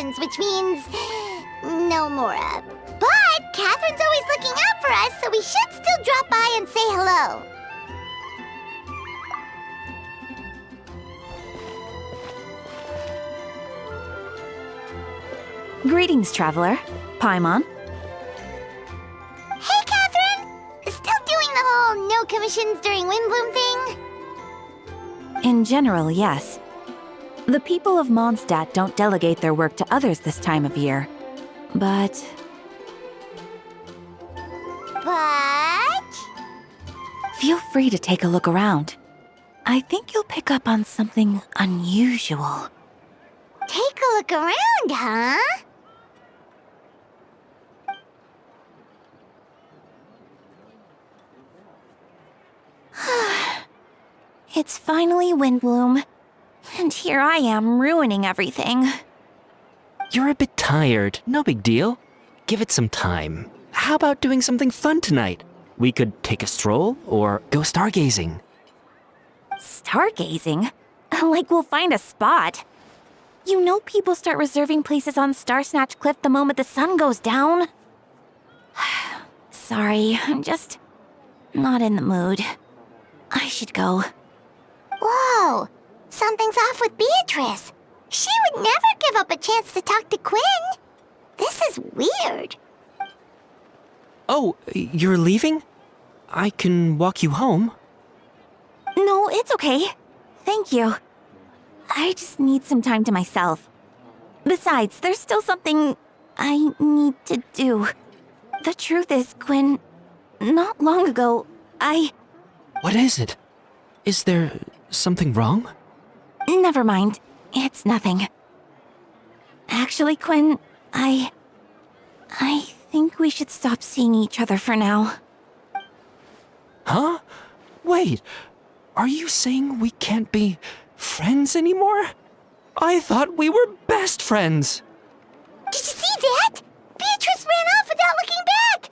vacations, which means no Mora. But Catherine's always looking out for us, so we should still drop by and say hello. Greetings, traveler. Paimon. Hey, Catherine! Still doing the whole no commissions during Windbloom thing? In general, yes. The people of Mondstadt don't delegate their work to others this time of year. But... Feel free to take a look around. I think you'll pick up on something unusual. Take a look around, huh? It's finally Windbloom. And here I am ruining everything. You're a bit tired. No big deal. Give it some time. How about doing something fun tonight? We could take a stroll or go stargazing. Stargazing? Like we'll find a spot. You know people start reserving places on Starsnatch Cliff the moment the sun goes down. Sorry, I'm just not in the mood. I should go. Whoa! Something's off with Beatrice. She would never give up a chance to talk to Quinn. This is weird. Oh, you're leaving? I can walk you home. No, it's okay. Thank you. I just need some time to myself. Besides, there's still something I need to do. The truth is, Quinn, not long ago, What is it? Is there something wrong? Never mind. It's nothing. Actually, Quinn, I think we should stop seeing each other for now. Huh? Wait, are you saying we can't be friends anymore? I thought we were best friends. Did you see that? Beatrice ran off without looking back.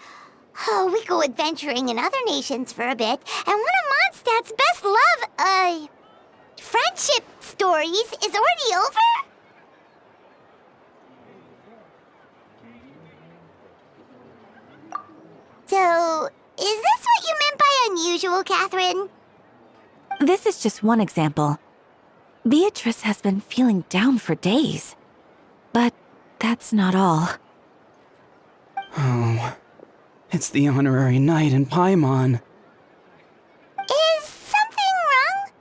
Oh, we go adventuring in other nations for a bit, and one of Mondstadt's best friendship stories is already over? So, is this what you meant by unusual, Catherine? This is just one example. Beatrice has been feeling down for days. But that's not all. Oh, it's the honorary knight in Paimon. Is something wrong?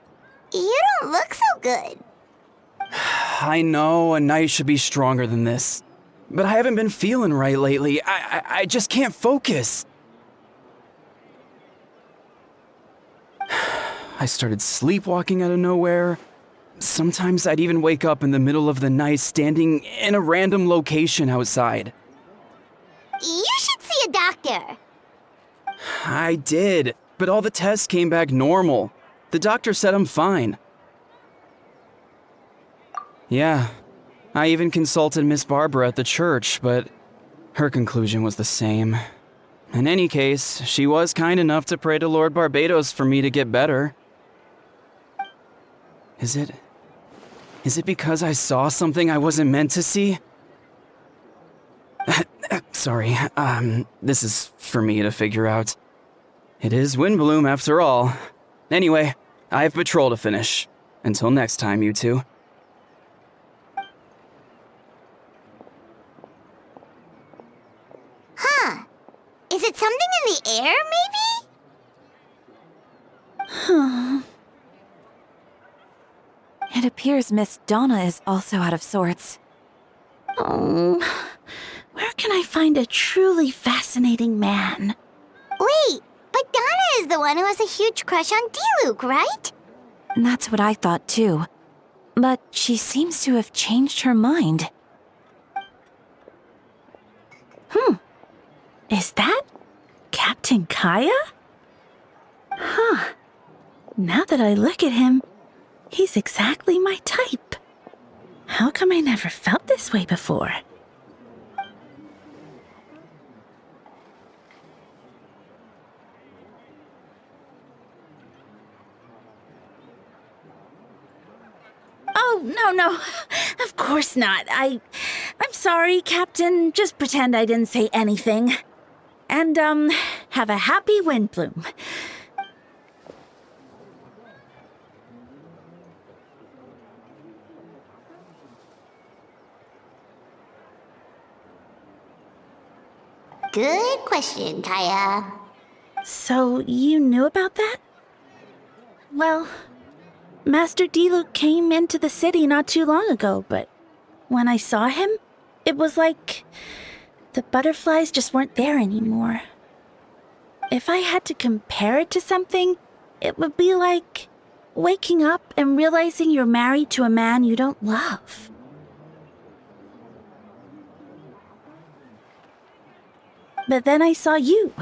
You don't look so good. I know a knight should be stronger than this, but I haven't been feeling right lately. I just can't focus. I started sleepwalking out of nowhere. Sometimes I'd even wake up in the middle of the night standing in a random location outside. You should see a doctor. I did, but all the tests came back normal. The doctor said I'm fine. Yeah, I even consulted Miss Barbara at the church, but her conclusion was the same. In any case, she was kind enough to pray to Lord Barbados for me to get better. Is it because I saw something I wasn't meant to see? Sorry, this is for me to figure out. It is Windbloom after all. Anyway, I have patrol to finish. Until next time, you two. Huh. Is it something in the air, maybe? It appears Miss Donna is also out of sorts. Oh, where can I find a truly fascinating man? Wait, but Donna is the one who has a huge crush on Diluc, right? That's what I thought too. But she seems to have changed her mind. Is that Captain Kaeya? Huh. Now that I look at him, he's exactly my type. How come I never felt this way before? Oh No, of course not. I'm sorry, Captain. Just pretend I didn't say anything. And, have a happy Windbloom. Good question, Kaeya. So, you knew about that? Well, Master Diluc came into the city not too long ago, but when I saw him, it was like the butterflies just weren't there anymore. If I had to compare it to something, it would be like waking up and realizing you're married to a man you don't love. But then I saw you,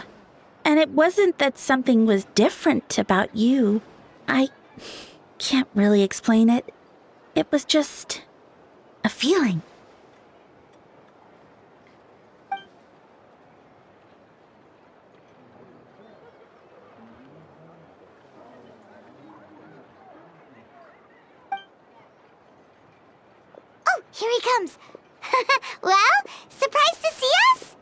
and it wasn't that something was different about you. I can't really explain it. It was just a feeling. Oh, here he comes. Well, surprised to see us?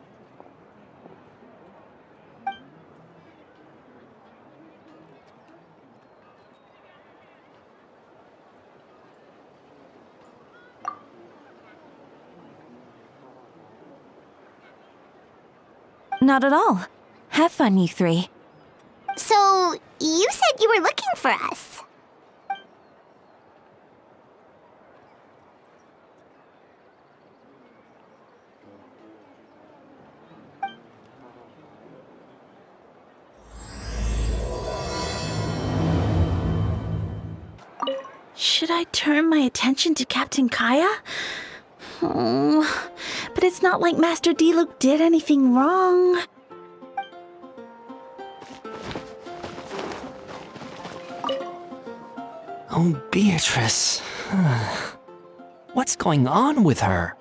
Not at all. Have fun, you three. So, you said you were looking for us. Should I turn my attention to Captain Kaeya? Oh, but it's not like Master Diluc did anything wrong. Oh, Beatrice. What's going on with her?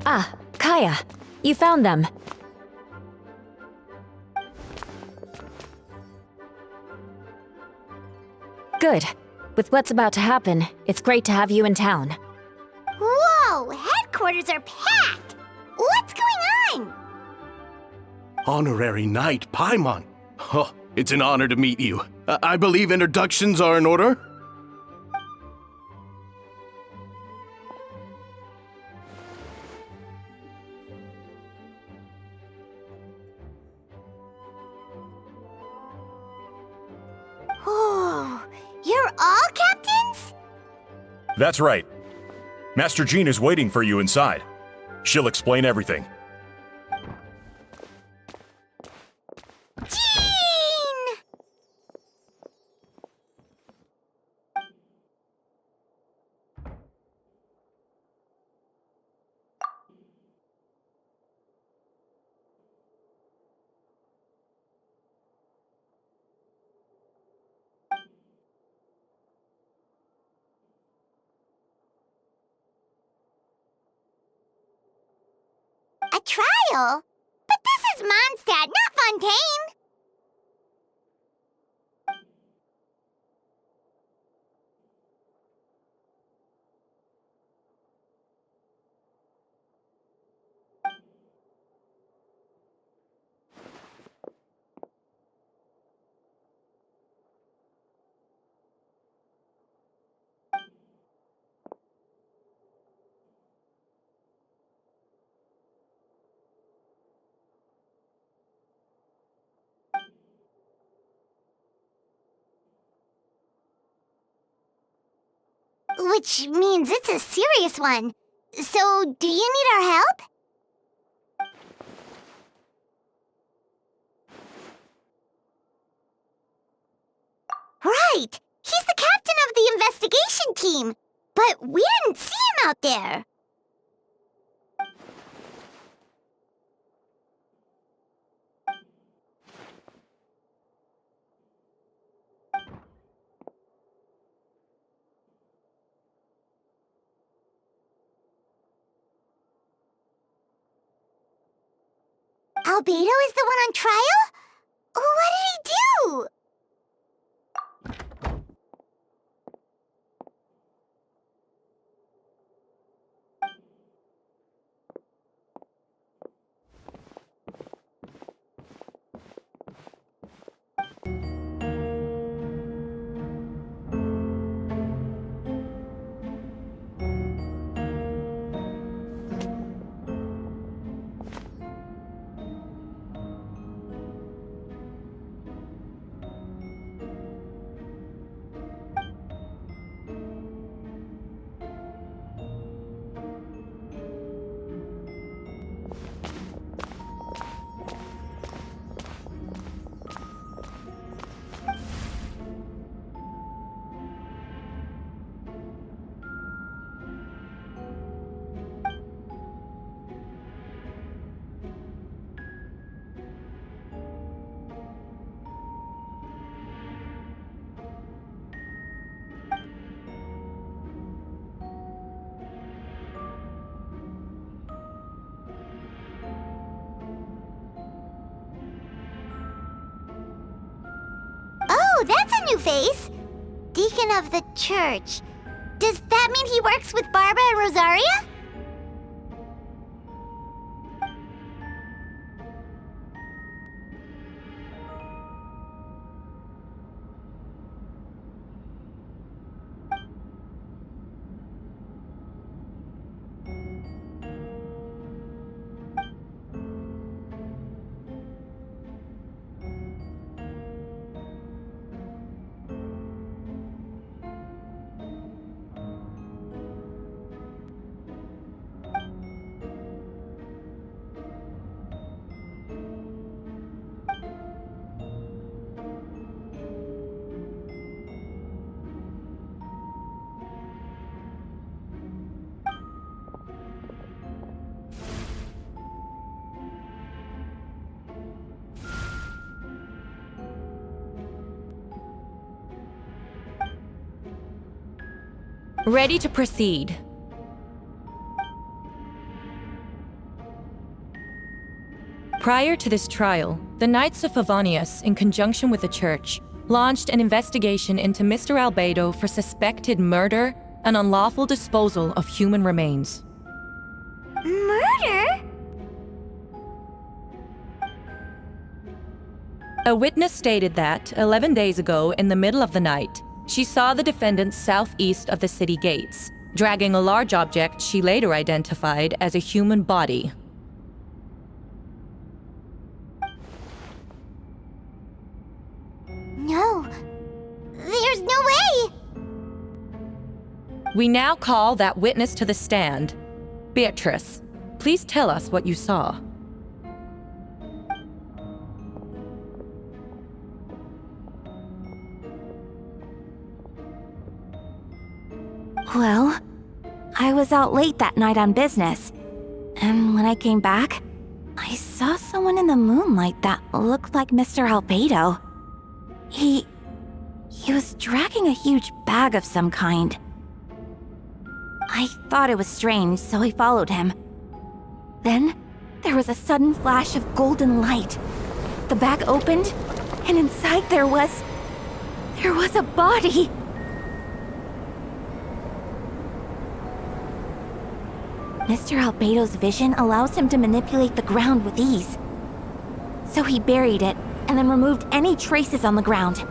Ah, Kaeya. You found them. Good. With what's about to happen, it's great to have you in town. Whoa, headquarters are packed! What's going on? Honorary Knight Paimon. Oh, it's an honor to meet you. I believe introductions are in order? Oh, you're all captains? That's right. Master Jean is waiting for you inside. She'll explain everything. Jean! A trial? But this is Mondstadt, not Fontaine! Which means it's a serious one. So, do you need our help? Right! He's the captain of the investigation team! But we didn't see him out there! Albedo is the one on trial? What did he do? that's a new face. Deacon of the church. Does that mean he works with Barbara and Rosaria? Ready to proceed. Prior to this trial, the Knights of Favonius, in conjunction with the Church, launched an investigation into Mr. Albedo for suspected murder and unlawful disposal of human remains. Murder? A witness stated that, 11 days ago, in the middle of the night, she saw the defendant southeast of the city gates, dragging a large object she later identified as a human body. No. There's no way! We now call that witness to the stand. Beatrice, please tell us what you saw. Well, I was out late that night on business, and when I came back, I saw someone in the moonlight that looked like Mr. Albedo. He was dragging a huge bag of some kind. I thought it was strange, so I followed him. Then, there was a sudden flash of golden light. The bag opened, and inside there was a body! Mr. Albedo's vision allows him to manipulate the ground with ease. So he buried it, and then removed any traces on the ground.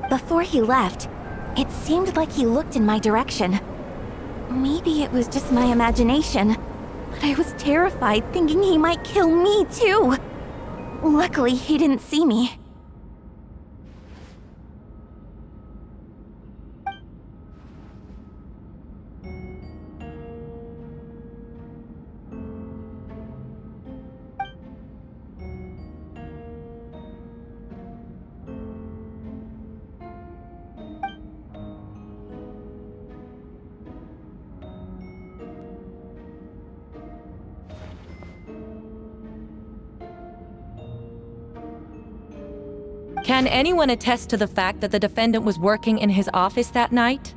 Before he left, it seemed like he looked in my direction. Maybe it was just my imagination, but I was terrified thinking he might kill me too. Luckily, he didn't see me. Can anyone attest to the fact that the defendant was working in his office that night?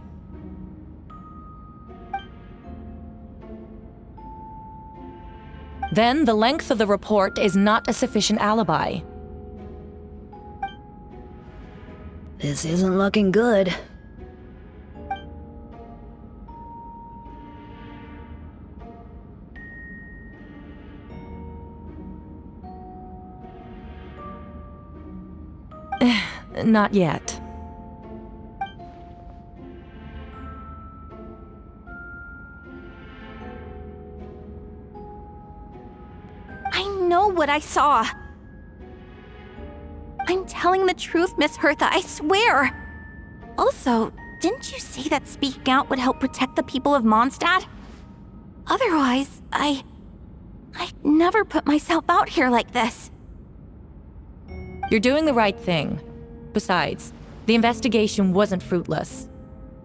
Then the length of the report is not a sufficient alibi. This isn't looking good. Not yet. I know what I saw. I'm telling the truth, Miss Hertha, I swear. Also, didn't you say that speaking out would help protect the people of Mondstadt? Otherwise, I'd never put myself out here like this. You're doing the right thing. Besides, the investigation wasn't fruitless.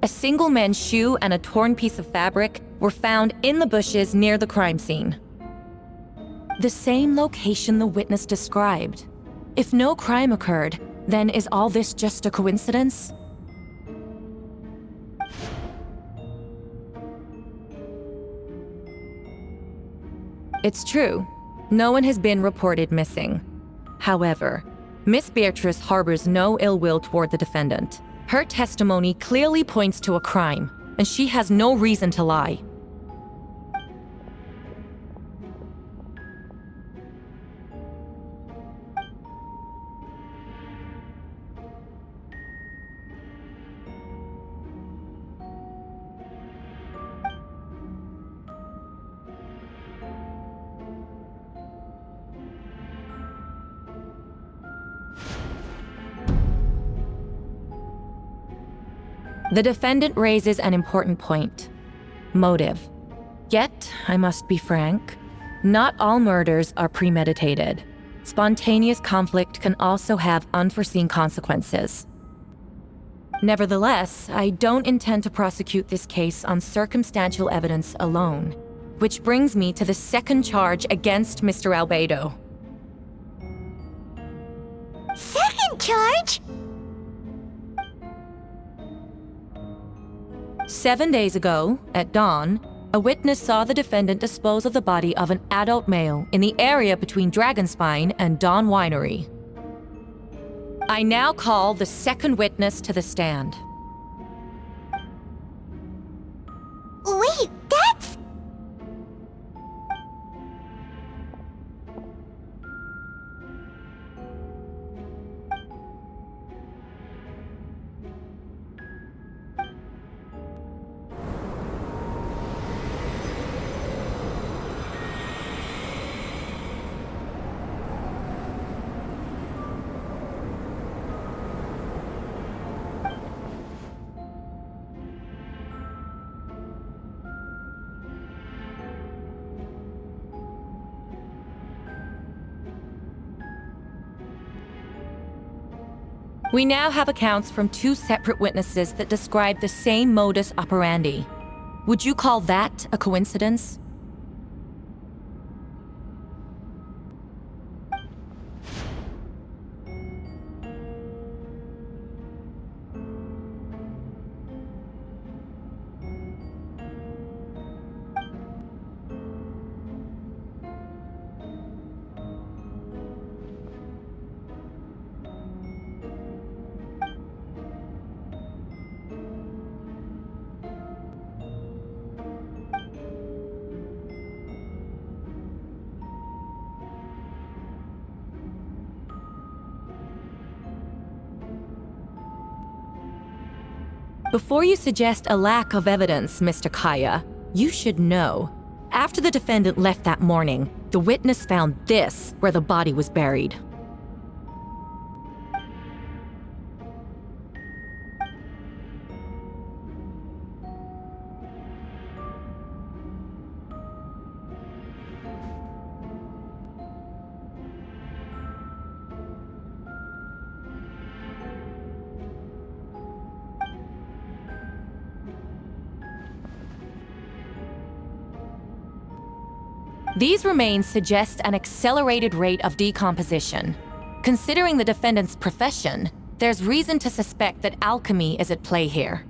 A single man's shoe and a torn piece of fabric were found in the bushes near the crime scene. The same location the witness described. If no crime occurred, then is all this just a coincidence? It's true. No one has been reported missing. However, Miss Beatrice harbors no ill will toward the defendant. Her testimony clearly points to a crime, and she has no reason to lie. The defendant raises an important point: motive. Yet, I must be frank, not all murders are premeditated. Spontaneous conflict can also have unforeseen consequences. Nevertheless, I don't intend to prosecute this case on circumstantial evidence alone, which brings me to the second charge against Mr. Albedo. Second charge? 7 days ago, at dawn, a witness saw the defendant dispose of the body of an adult male in the area between Dragonspine and Dawn Winery. I now call the second witness to the stand. Wait, that's... We now have accounts from 2 separate witnesses that describe the same modus operandi. Would you call that a coincidence? Before you suggest a lack of evidence, Mr. Kaeya, you should know. After the defendant left that morning, the witness found this where the body was buried. These remains suggest an accelerated rate of decomposition. Considering the defendant's profession, there's reason to suspect that alchemy is at play here.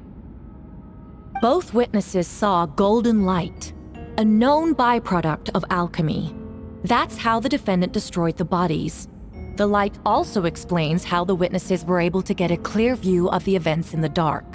Both witnesses saw golden light, a known byproduct of alchemy. That's how the defendant destroyed the bodies. The light also explains how the witnesses were able to get a clear view of the events in the dark.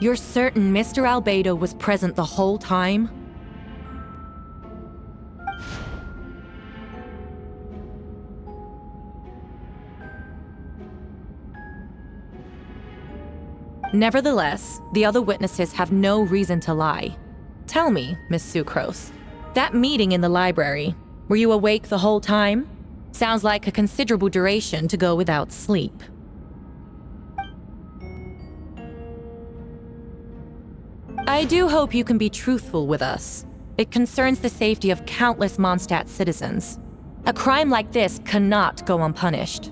You're certain Mr. Albedo was present the whole time? Nevertheless, the other witnesses have no reason to lie. Tell me, Miss Sucrose, that meeting in the library, were you awake the whole time? Sounds like a considerable duration to go without sleep. I do hope you can be truthful with us. It concerns the safety of countless Mondstadt citizens. A crime like this cannot go unpunished.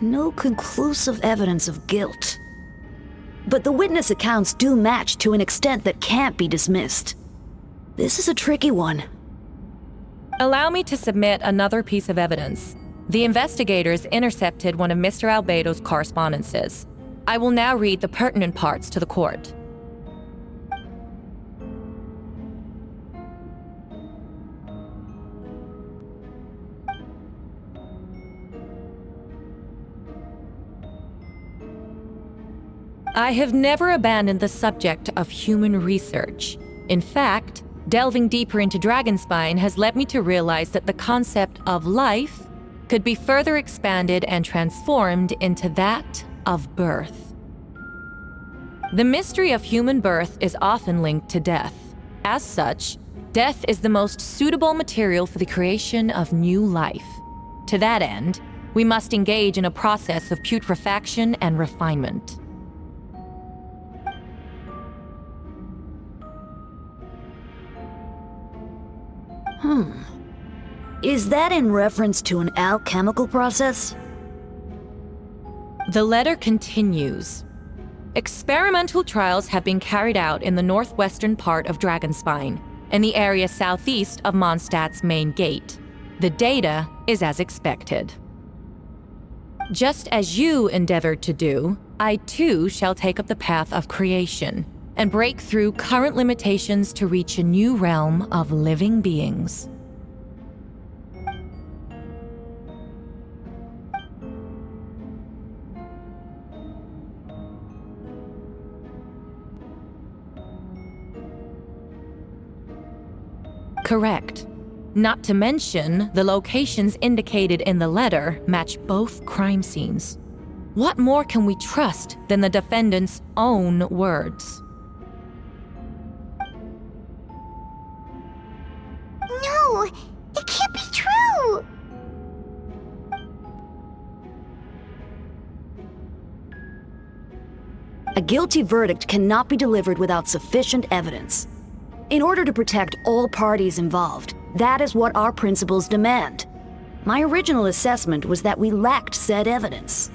No conclusive evidence of guilt. But the witness accounts do match to an extent that can't be dismissed. This is a tricky one. Allow me to submit another piece of evidence. The investigators intercepted one of Mr. Albedo's correspondences. I will now read the pertinent parts to the court. I have never abandoned the subject of human research. In fact, delving deeper into Dragonspine has led me to realize that the concept of life could be further expanded and transformed into that of birth. The mystery of human birth is often linked to death. As such, death is the most suitable material for the creation of new life. To that end, we must engage in a process of putrefaction and refinement. Is that in reference to an alchemical process? The letter continues. Experimental trials have been carried out in the northwestern part of Dragonspine, in the area southeast of Mondstadt's main gate. The data is as expected. Just as you endeavored to do, I too shall take up the path of creation and break through current limitations to reach a new realm of living beings. Correct. Not to mention, the locations indicated in the letter match both crime scenes. What more can we trust than the defendant's own words? No, it can't be true! A guilty verdict cannot be delivered without sufficient evidence. In order to protect all parties involved, that is what our principles demand. My original assessment was that we lacked said evidence.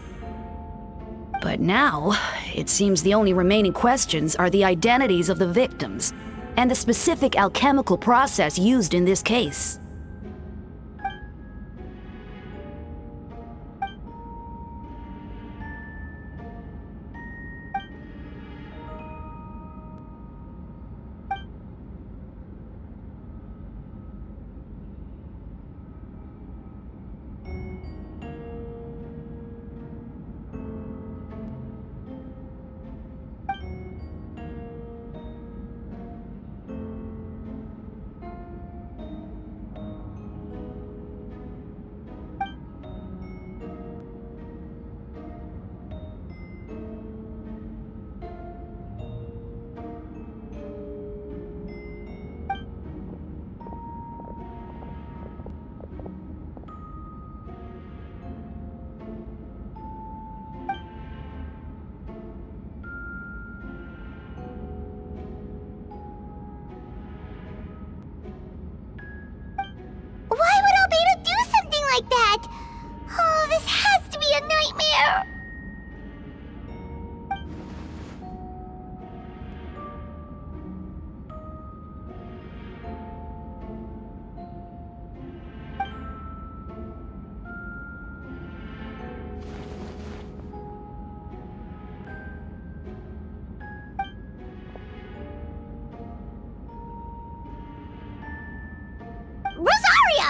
But now, it seems the only remaining questions are the identities of the victims and the specific alchemical process used in this case.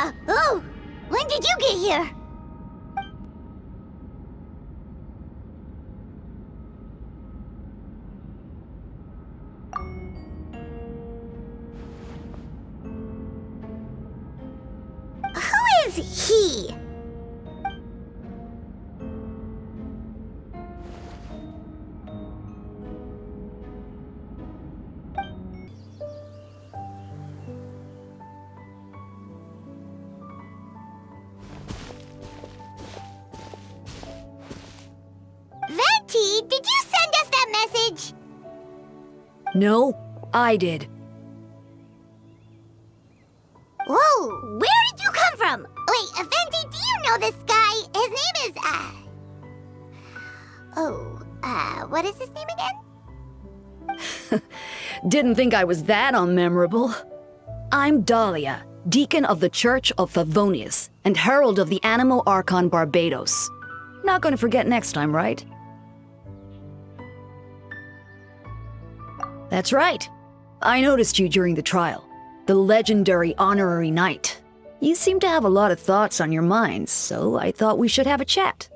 Mika! Oh! When did you get here? Who is he? Venti, did you send us that message? No, I did. Whoa, where did you come from? Wait, Venti, do you know this guy? His name is, what is his name again? Didn't think I was that unmemorable. I'm Dahlia, Deacon of the Church of Favonius, and Herald of the Animo Archon Barbados. Not gonna forget next time, right? That's right. I noticed you during the trial. The legendary honorary knight. You seem to have a lot of thoughts on your mind, so I thought we should have a chat.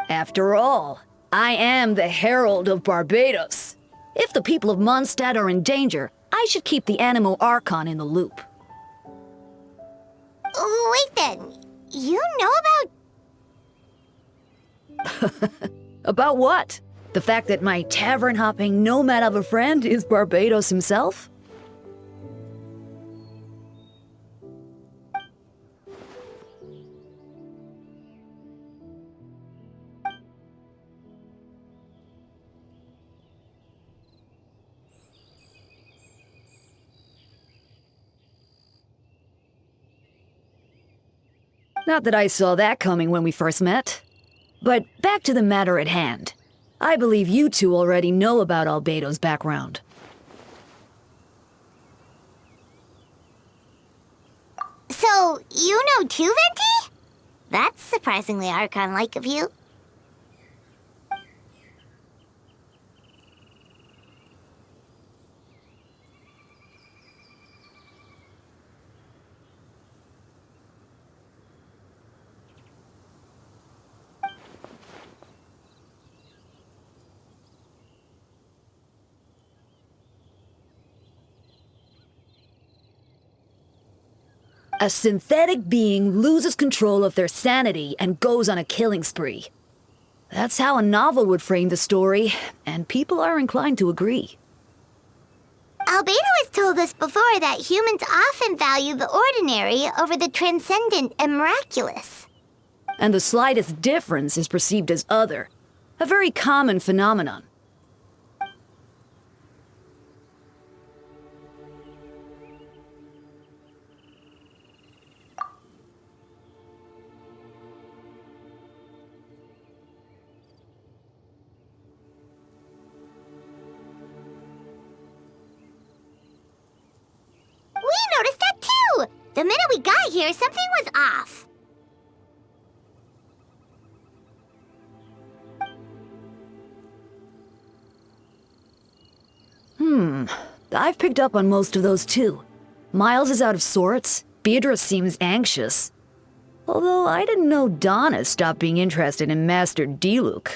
After all, I am the Herald of Barbados. If the people of Mondstadt are in danger, I should keep the Animo Archon in the loop. Wait then, you know about... About what? The fact that my tavern-hopping nomad of a friend is Barbados himself? Not that I saw that coming when we first met. But back to the matter at hand. I believe you two already know about Albedo's background. So, you know too, Venti? That's surprisingly Archon-like of you. A synthetic being loses control of their sanity and goes on a killing spree. That's how a novel would frame the story, and people are inclined to agree. Albedo has told us before that humans often value the ordinary over the transcendent and miraculous. And the slightest difference is perceived as other. A very common phenomenon. We noticed that too! The minute we got here, something was off. I've picked up on most of those too. Miles is out of sorts. Beatrice seems anxious. Although I didn't know Donna stopped being interested in Master Diluc.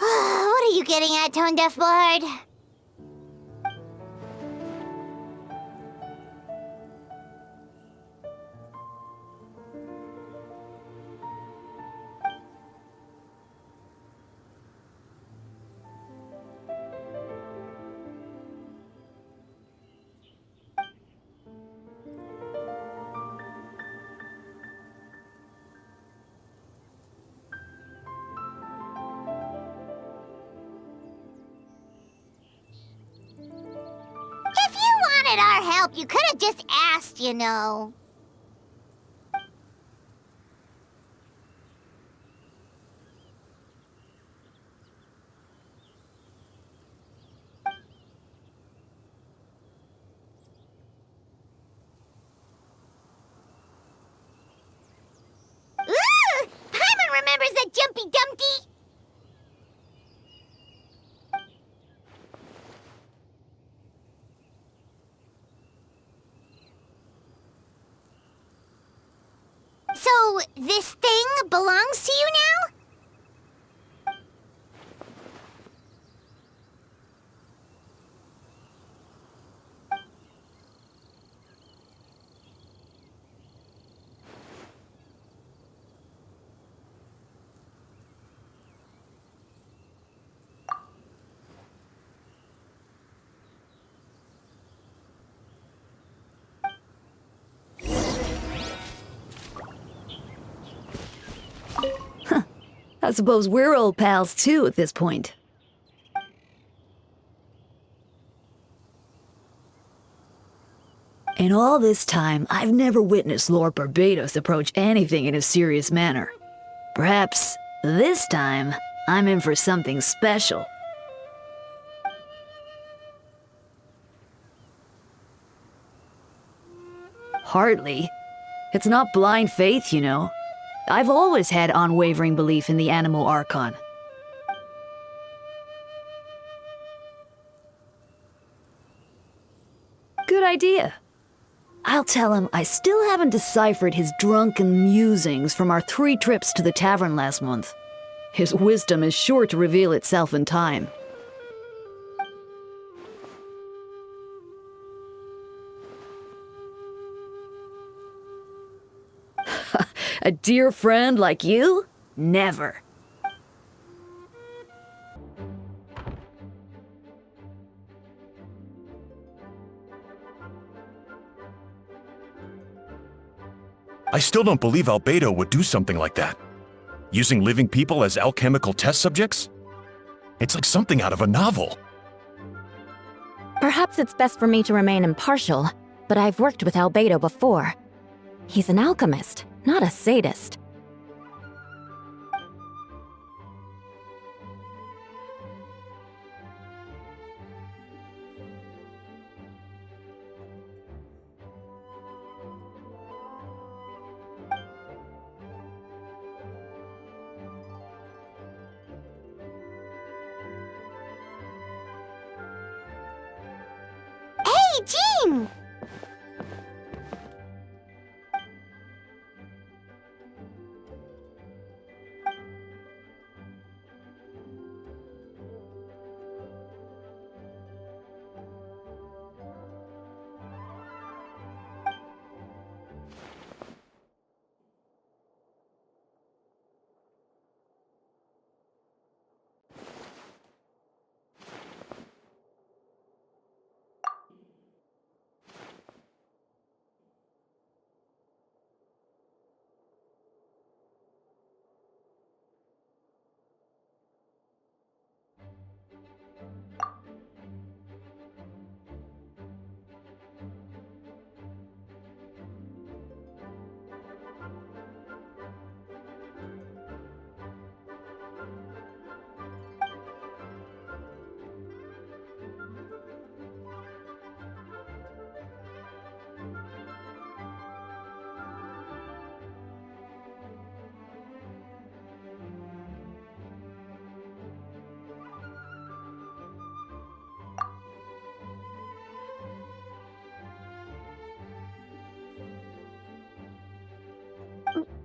What are you getting at, Tone Deaf Bard? If you wanted our help, you could have just asked, you know. remembers that Jumpy Dumpty? So, this thing belongs to you now? I suppose we're old pals too at this point. In all this time, I've never witnessed Lord Barbados approach anything in a serious manner. Perhaps this time, I'm in for something special. Hardly. It's not blind faith, you know. I've always had unwavering belief in the animal Archon. Good idea. I'll tell him I still haven't deciphered his drunken musings from our 3 trips to the tavern last month. His wisdom is sure to reveal itself in time. A dear friend like you? Never. I still don't believe Albedo would do something like that. Using living people as alchemical test subjects? It's like something out of a novel. Perhaps it's best for me to remain impartial, but I've worked with Albedo before. He's an alchemist, not a sadist. Hey, Jean!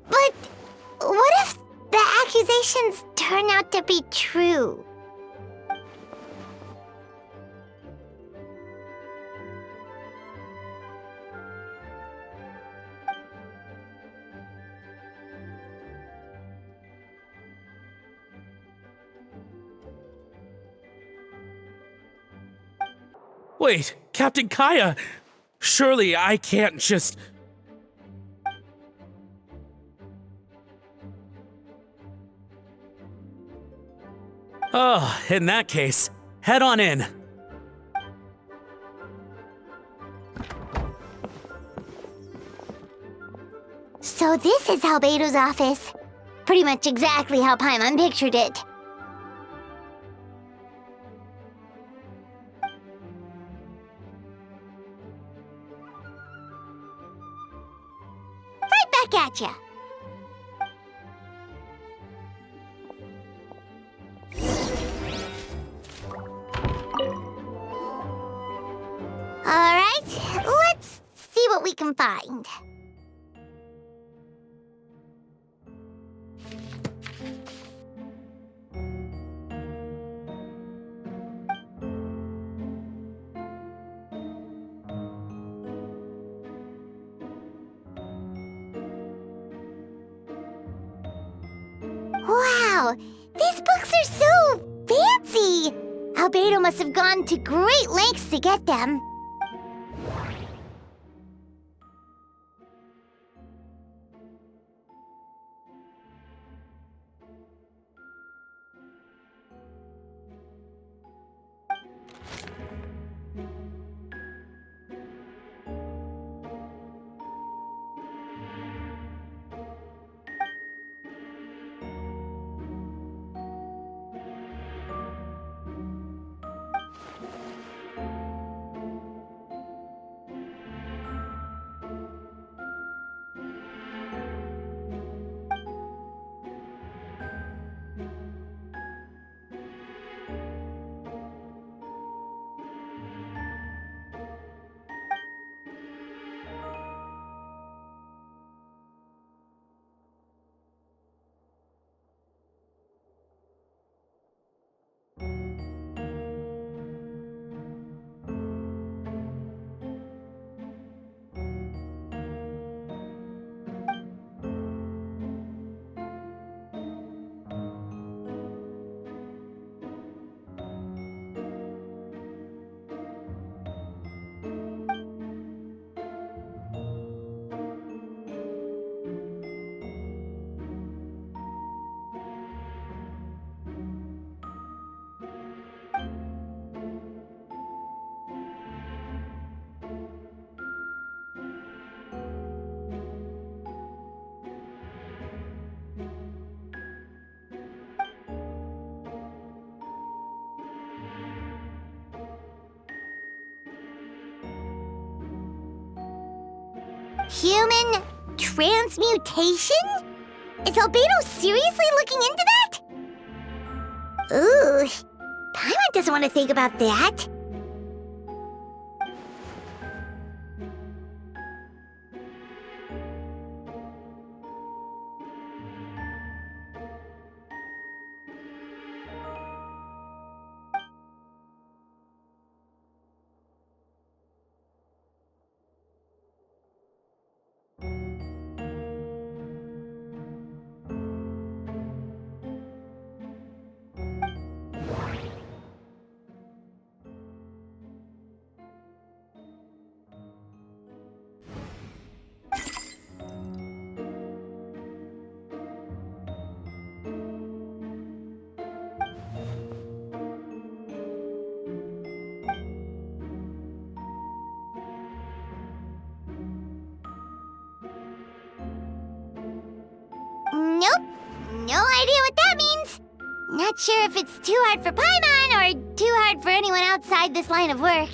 But what if the accusations turn out to be true? Wait, Captain Kaeya! Surely I can't just... Oh, in that case, head on in. So this is Albedo's office. Pretty much exactly how Paimon pictured it. Right back at ya. we can find. Wow, these books are so fancy! Albedo must have gone to great lengths to get them. Human transmutation? Is Albedo seriously looking into that? Ooh, Paimon doesn't want to think about that. Nope, no idea what that means. Not sure if it's too hard for Paimon or too hard for anyone outside this line of work.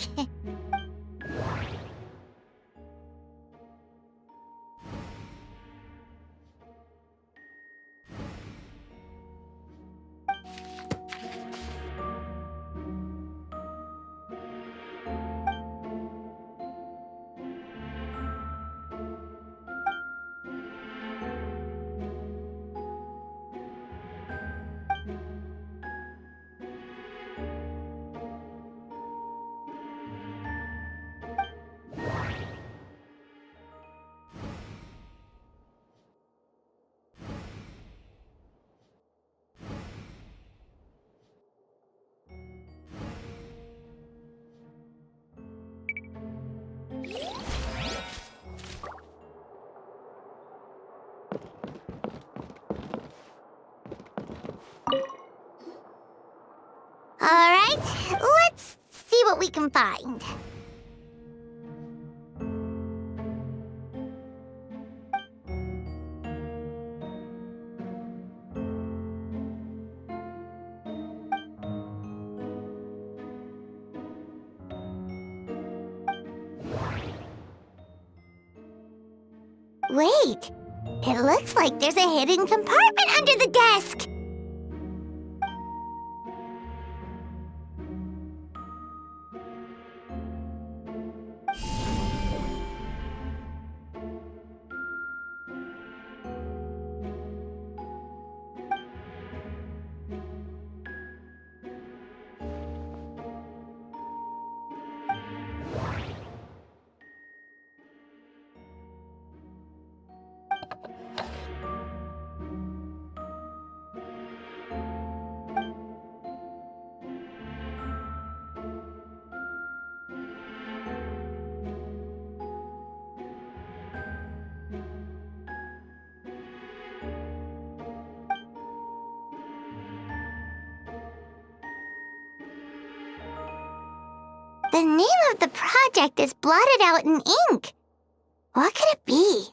Alright, let's see what we can find. Wait, it looks like there's a hidden compartment under the desk. The name of the project is blotted out in ink. What could it be?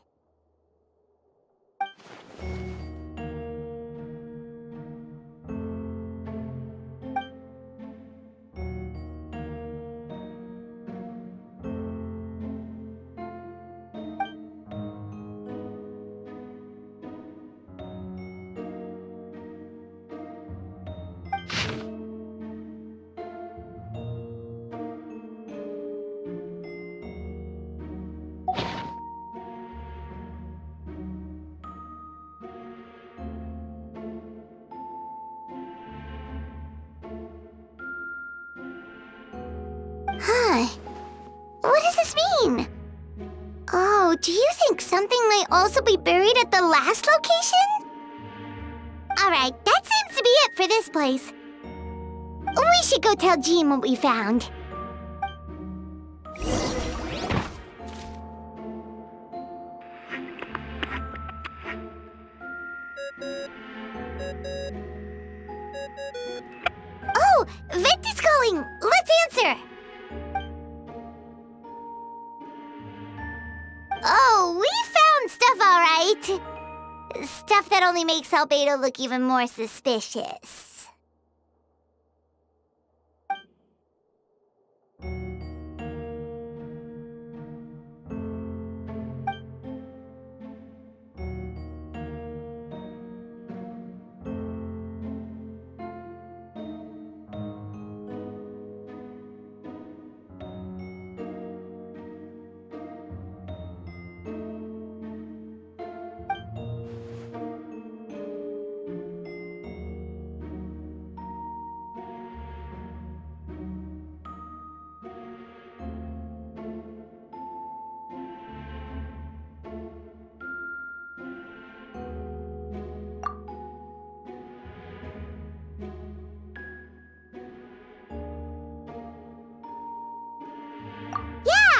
Huh. What does this mean? Oh, do you think something might also be buried at the last location? Alright, that seems to be it for this place. We should go tell Jean what we found. Oh, Venti's calling! Let's answer! Oh, we found stuff, all right. Stuff that only makes Albedo look even more suspicious.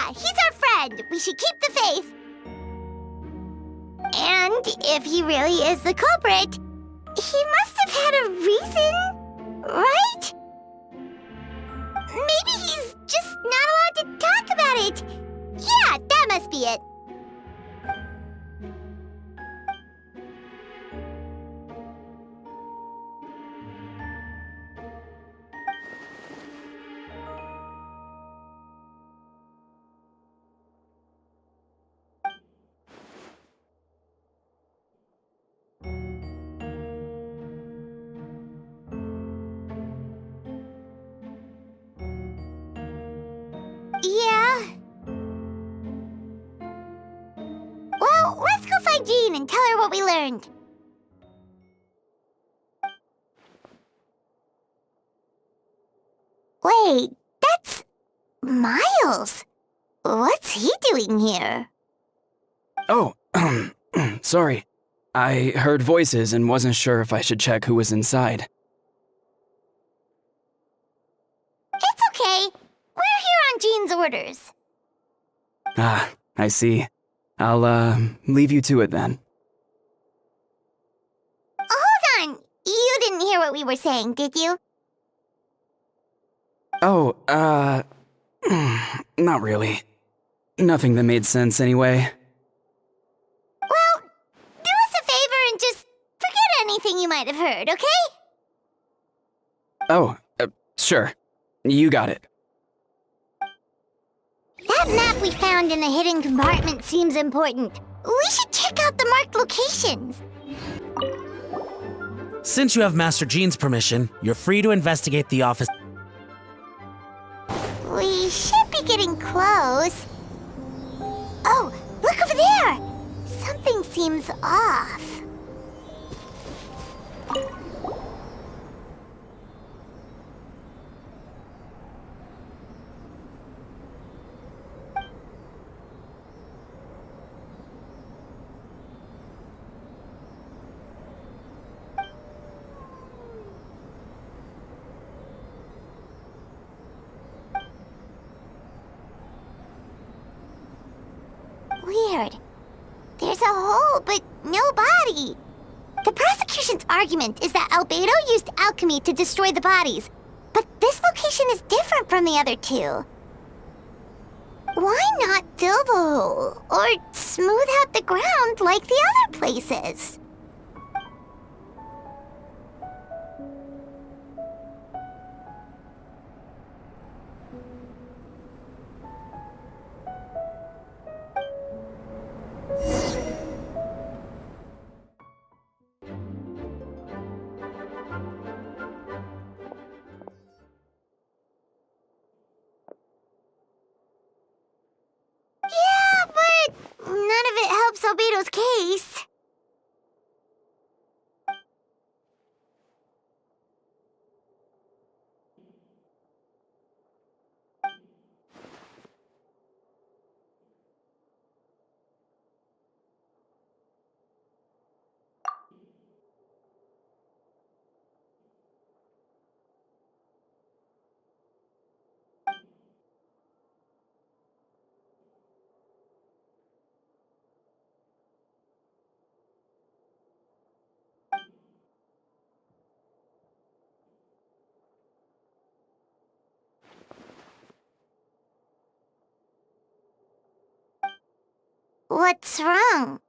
He's our friend. We should keep the faith. And if he really is the culprit, he must have had a reason, right? Maybe he's just not allowed to talk about it. Yeah, that must be it. Yeah. Well, let's go find Jean and tell her what we learned. Wait, that's Miles. What's he doing here? Oh, sorry. I heard voices and wasn't sure if I should check who was inside. It's okay. We're here on Jean's orders. Ah, I see. I'll, leave you to it then. Hold on. You didn't hear what we were saying, did you? Oh, not really. Nothing that made sense anyway. Well, do us a favor and just forget anything you might have heard, okay? Oh, sure. You got it. That map we found in the hidden compartment seems important. We should check out the marked locations. Since you have Master Jean's permission, you're free to investigate the office. We should be getting close. Oh, look over there! Something seems off. Weird. There's a hole, but no body. The prosecution's argument is that Albedo used alchemy to destroy the bodies, but this location is different from the other two. Why not fill the hole? Or smooth out the ground like the other places? Yeah, but none of it helps Albedo's case. What's wrong?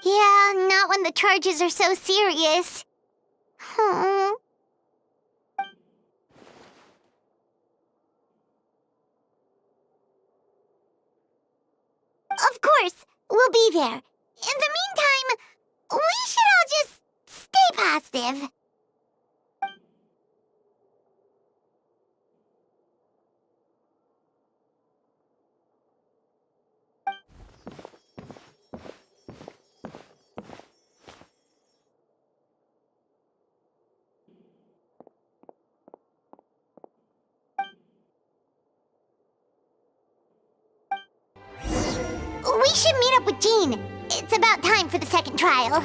Yeah, not when the charges are so serious. Hmm. Of course, we'll be there. In the meantime, we should all just stay positive. We should meet up with Jean. It's about time for the second trial.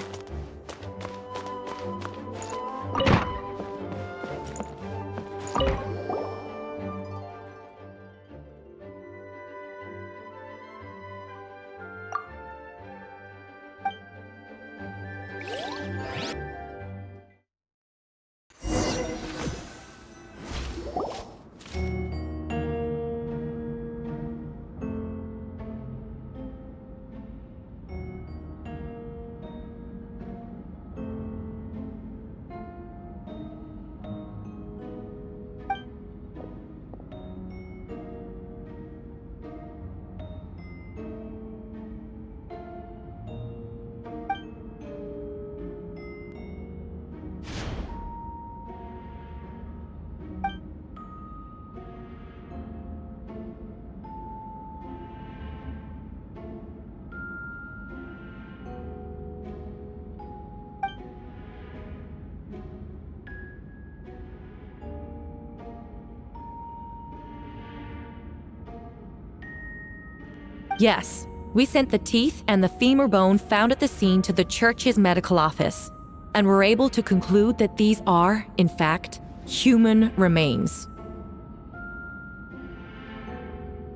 Yes, we sent the teeth and the femur bone found at the scene to the church's medical office, and were able to conclude that these are, in fact, human remains.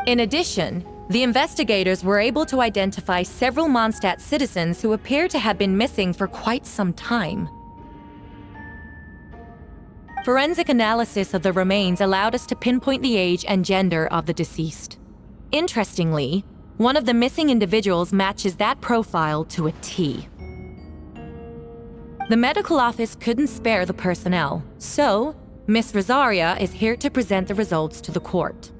In addition, the investigators were able to identify several Mondstadt citizens who appear to have been missing for quite some time. Forensic analysis of the remains allowed us to pinpoint the age and gender of the deceased. Interestingly, one of the missing individuals matches that profile to a T. The medical office couldn't spare the personnel, so Miss Rosaria is here to present the results to the court.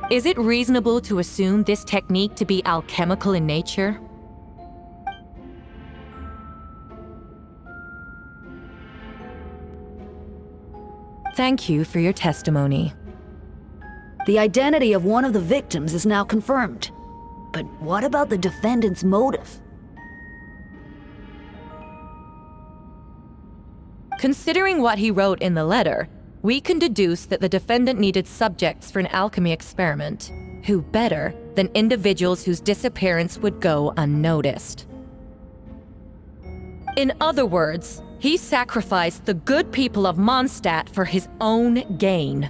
Is it reasonable to assume this technique to be alchemical in nature? Thank you for your testimony. The identity of one of the victims is now confirmed. But what about the defendant's motive? Considering what he wrote in the letter, we can deduce that the defendant needed subjects for an alchemy experiment. Who better than individuals whose disappearance would go unnoticed? In other words, he sacrificed the good people of Mondstadt for his own gain.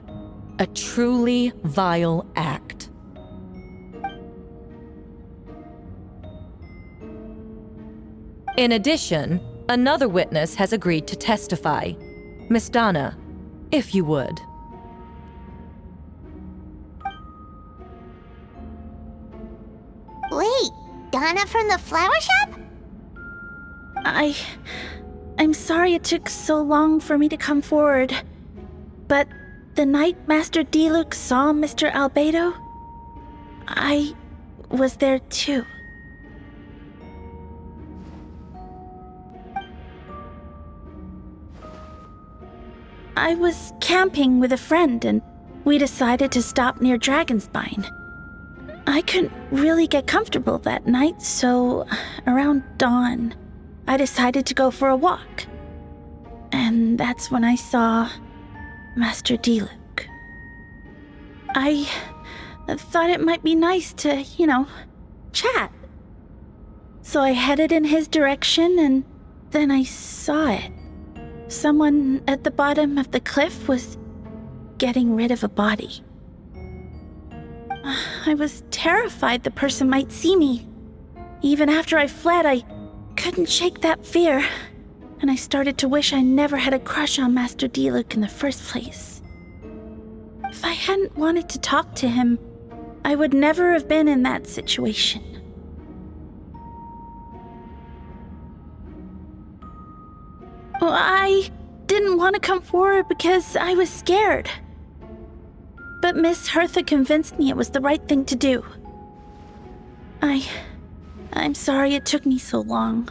A truly vile act. In addition, another witness has agreed to testify. Miss Donna, if you would. Wait, Donna from the flower shop? I'm sorry it took so long for me to come forward. But the night Master Diluc saw Mr. Albedo, I was there too. I was camping with a friend and we decided to stop near Dragonspine. I couldn't really get comfortable that night, so around dawn, I decided to go for a walk. And that's when I saw Master Diluc. I thought it might be nice to, chat. So I headed in his direction and then I saw it. Someone at the bottom of the cliff was getting rid of a body. I was terrified the person might see me. Even after I fled, I couldn't shake that fear, and I started to wish I never had a crush on Master Diluc in the first place. If I hadn't wanted to talk to him, I would never have been in that situation. Well, I didn't want to come forward because I was scared. But Miss Hertha convinced me it was the right thing to do. I'm sorry it took me so long.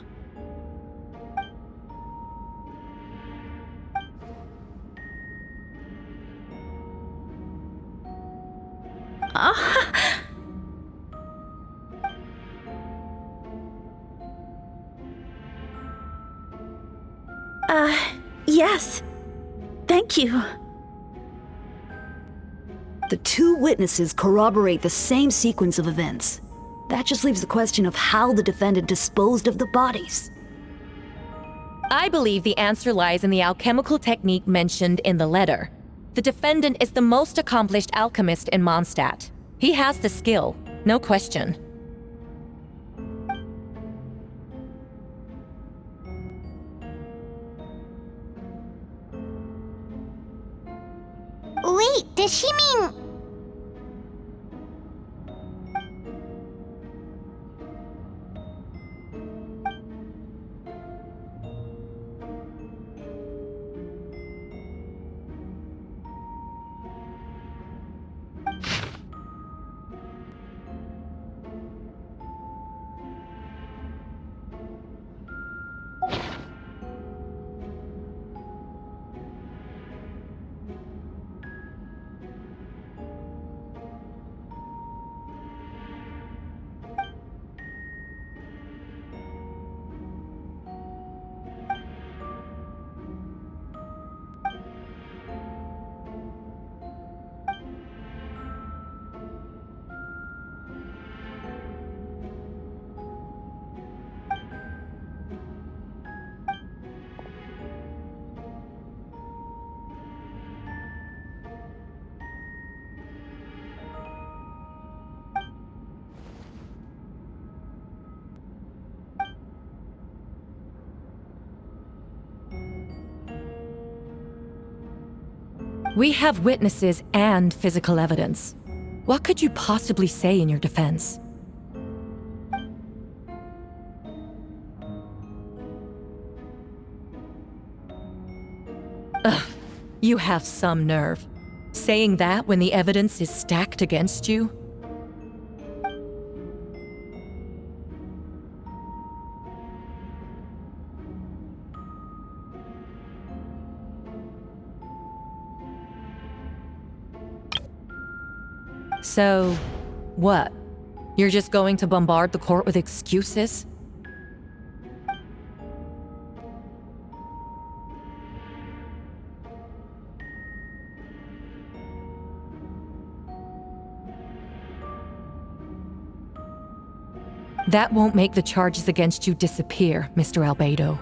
Yes. Thank you. The two witnesses corroborate the same sequence of events. That just leaves the question of how the defendant disposed of the bodies. I believe the answer lies in the alchemical technique mentioned in the letter. The defendant is the most accomplished alchemist in Mondstadt. He has the skill, no question. Wait, does she mean... We have witnesses and physical evidence. What could you possibly say in your defense? Ugh, you have some nerve. Saying that when the evidence is stacked against you? So, what? You're just going to bombard the court with excuses? That won't make the charges against you disappear, Mr. Albedo.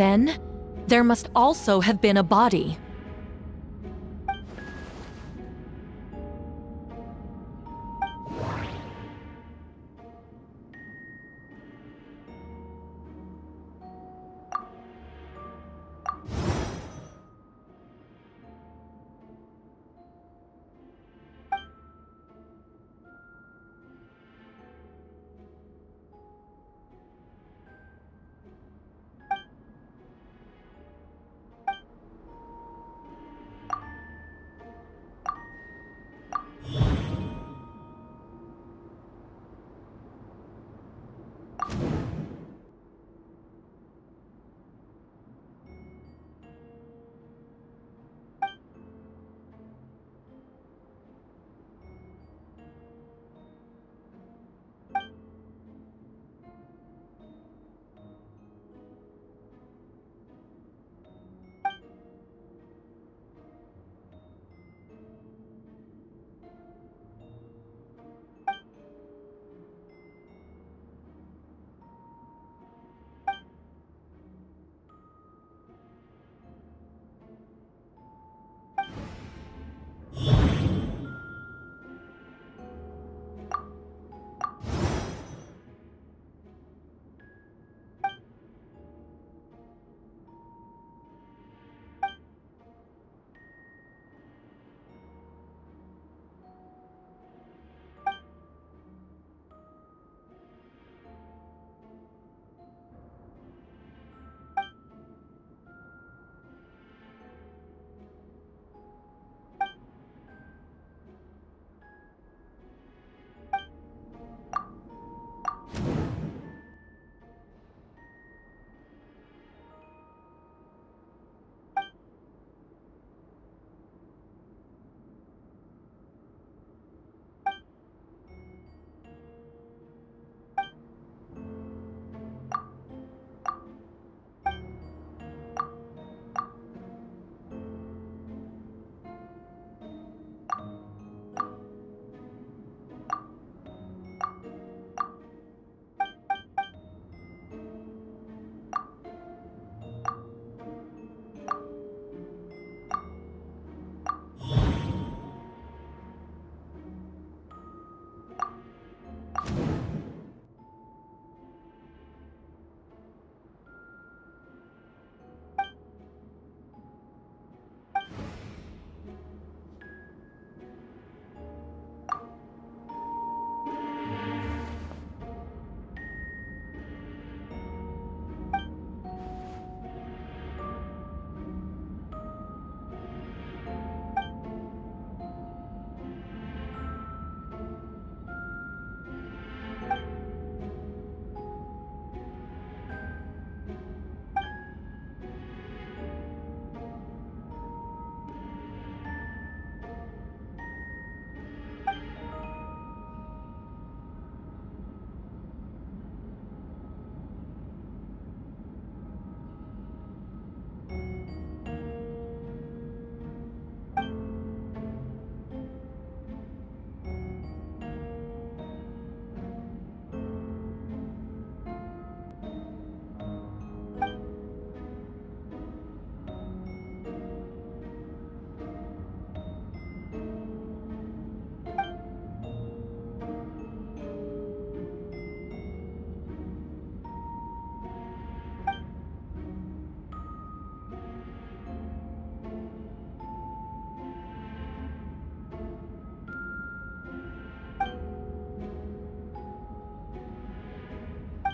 Then, there must also have been a body.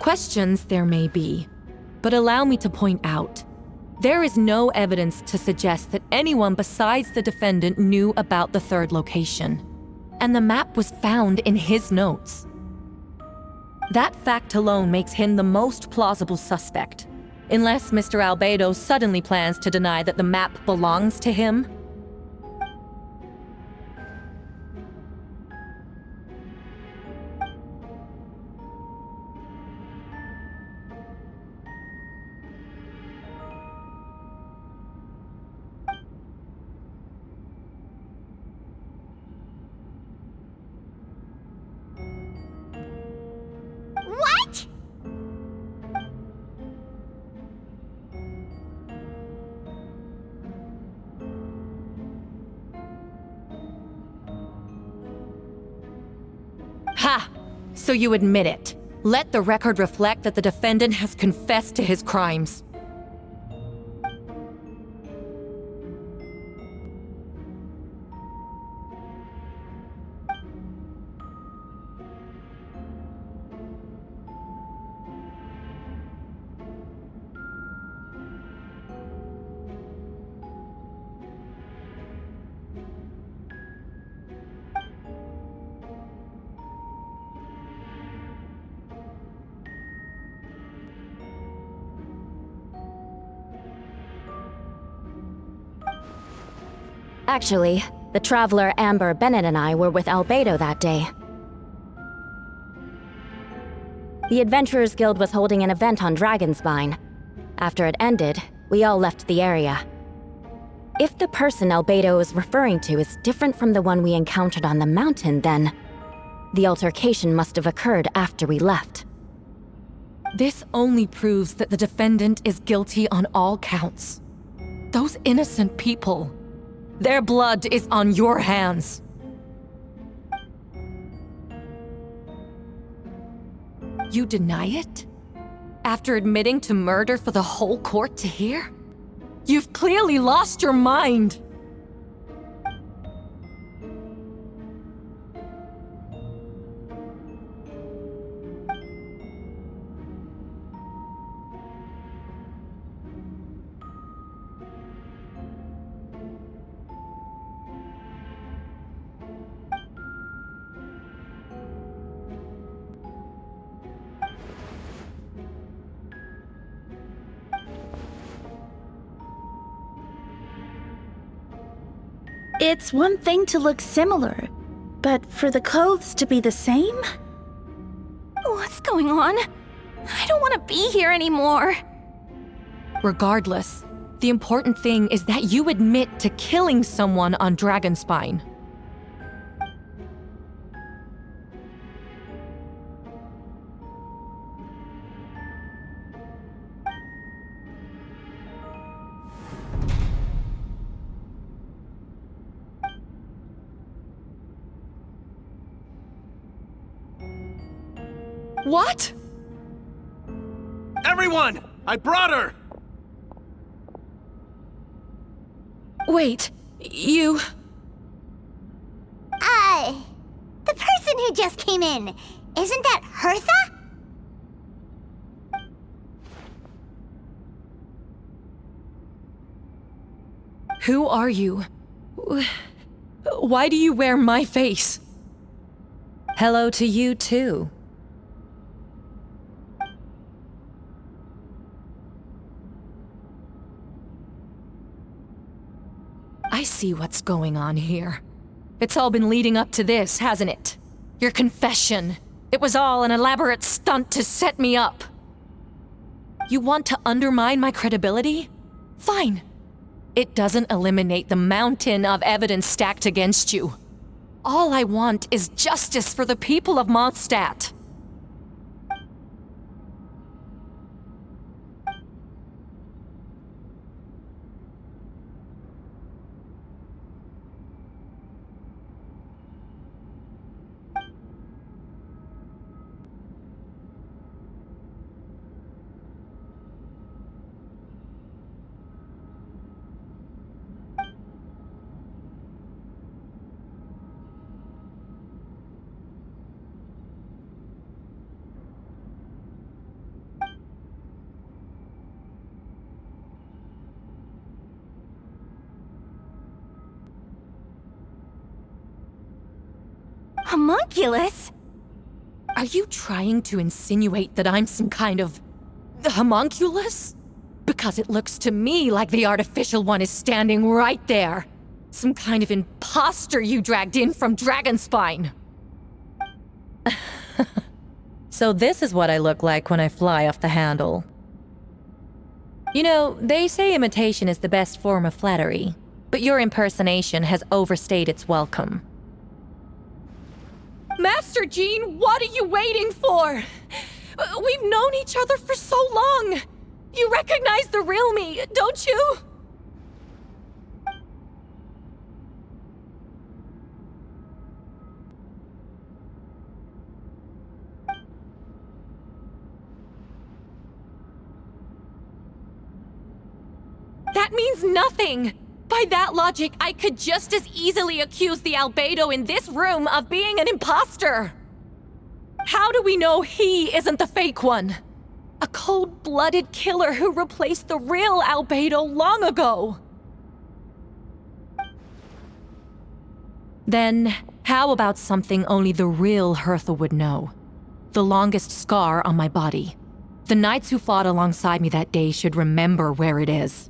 Questions there may be, but allow me to point out, there is no evidence to suggest that anyone besides the defendant knew about the third location, and the map was found in his notes. That fact alone makes him the most plausible suspect, unless Mr. Albedo suddenly plans to deny that the map belongs to him. What? Ha! So you admit it. Let the record reflect that the defendant has confessed to his crimes. Actually, the traveler Amber, Bennett, and I were with Albedo that day. The Adventurers Guild was holding an event on Dragonspine. After it ended, we all left the area. If the person Albedo is referring to is different from the one we encountered on the mountain, then the altercation must have occurred after we left. This only proves that the defendant is guilty on all counts. Those innocent people, their blood is on your hands. You deny it? After admitting to murder for the whole court to hear? You've clearly lost your mind! It's one thing to look similar, but for the clothes to be the same? What's going on? I don't want to be here anymore. Regardless, the important thing is that you admit to killing someone on Dragonspine. What? Everyone! I brought her! Wait, you... The person who just came in, isn't that Hertha? Who are you? Why do you wear my face? Hello to you too. I see what's going on here. It's all been leading up to this, hasn't it? Your confession. It was all an elaborate stunt to set me up. You want to undermine my credibility? Fine. It doesn't eliminate the mountain of evidence stacked against you. All I want is justice for the people of Mondstadt. Homunculus? Are you trying to insinuate that I'm some kind of homunculus? Because it looks to me like the artificial one is standing right there. Some kind of imposter you dragged in from Dragonspine. So this is what I look like when I fly off the handle. You know, they say imitation is the best form of flattery, but your impersonation has overstayed its welcome. Master Jean, what are you waiting for? We've known each other for so long. You recognize the real me, don't you? That means nothing! By that logic, I could just as easily accuse the Albedo in this room of being an imposter! How do we know he isn't the fake one? A cold-blooded killer who replaced the real Albedo long ago! Then, how about something only the real Hertha would know? The longest scar on my body. The knights who fought alongside me that day should remember where it is.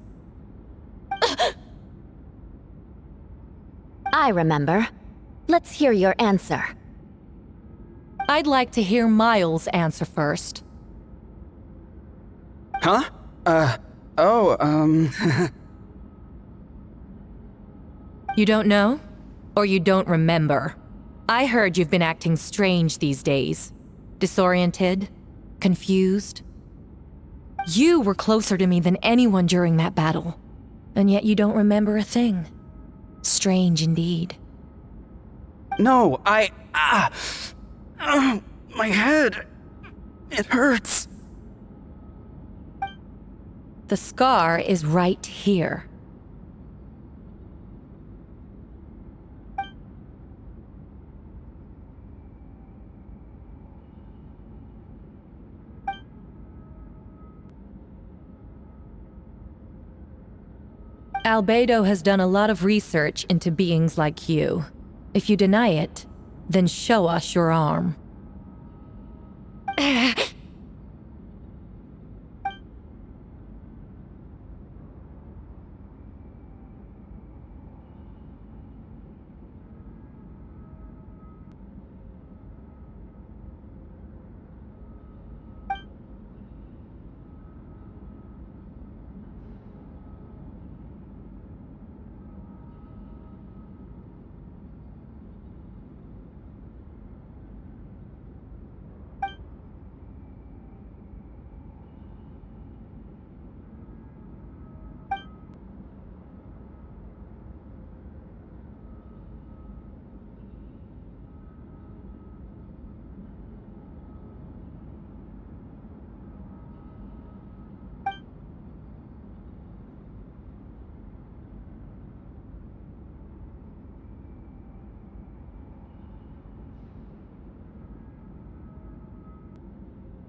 I remember. Let's hear your answer. I'd like to hear Miles' answer first. Huh? You don't know? Or you don't remember? I heard you've been acting strange these days. Disoriented? Confused? You were closer to me than anyone during that battle. And yet you don't remember a thing. Strange indeed. No, my head. It hurts. The scar is right here. Albedo has done a lot of research into beings like you. If you deny it, then show us your arm.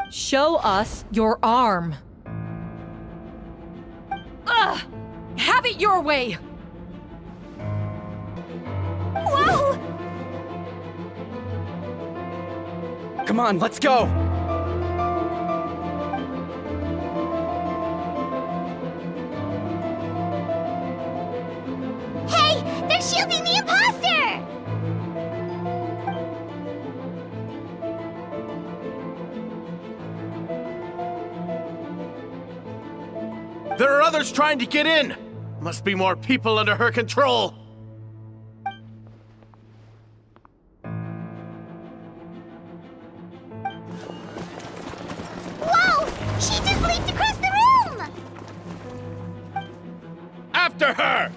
Show us your arm. Ugh! Have it your way! Whoa! Come on, let's go! Hey! They're shielding the imposter! There are others trying to get in! Must be more people under her control! Whoa! She just leaped across the room! After her!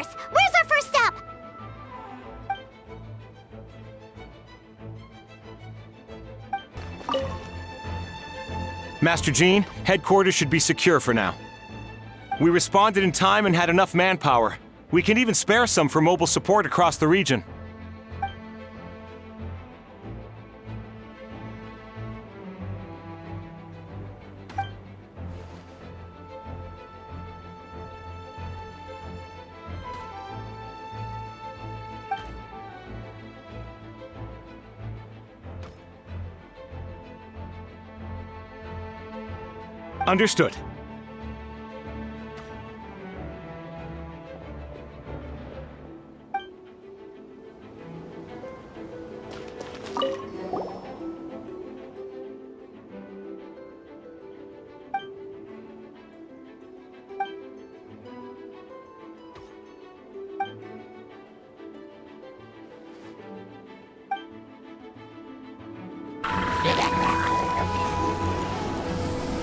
course. Where's our first stop? Master Jean, headquarters should be secure for now. We responded in time and had enough manpower. We can even spare some for mobile support across the region. Understood.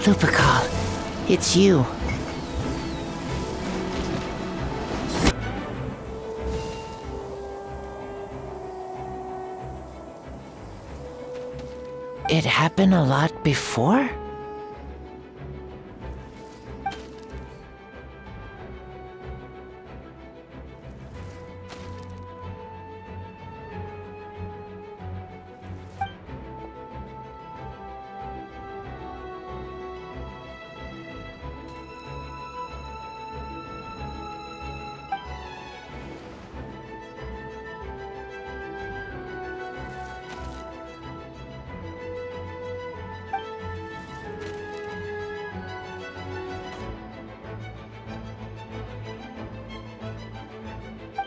Lupical, it's you. It happened a lot before?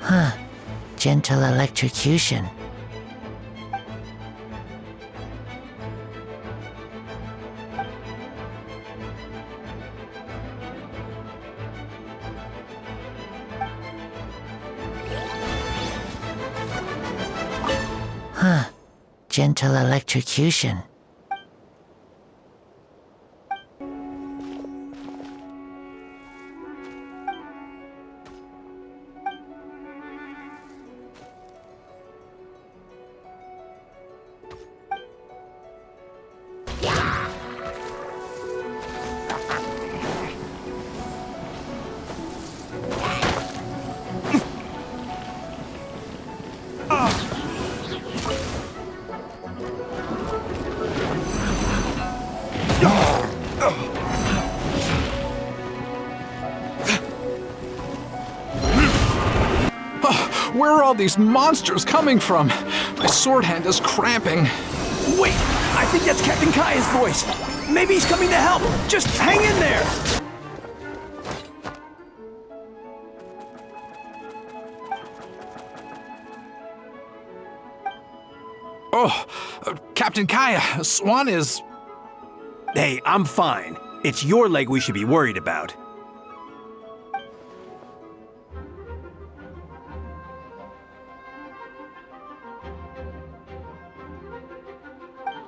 Huh. Gentle electrocution. Huh. Gentle electrocution. Where are all these monsters coming from? My sword hand is cramping. Wait, I think that's Captain Kaeya's voice. Maybe he's coming to help. Just hang in there. Oh, Captain Kaeya, Swan is... Hey, I'm fine. It's your leg we should be worried about.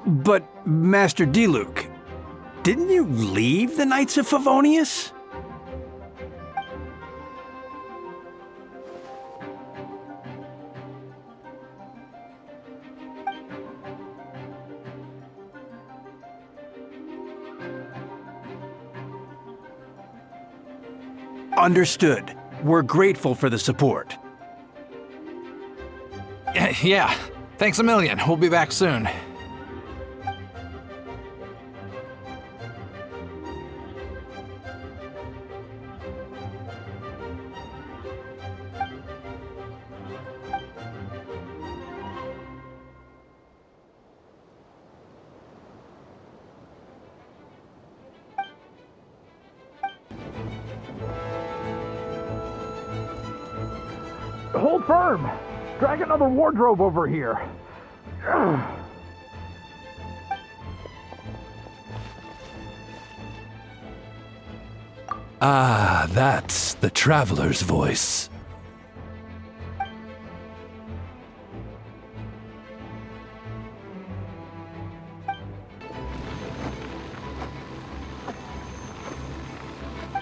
But, Master Diluc, didn't you leave the Knights of Favonius? Understood. We're grateful for the support. Yeah, thanks a million. We'll be back soon. Hold firm! Drag another wardrobe over here. Ah, that's the traveler's voice.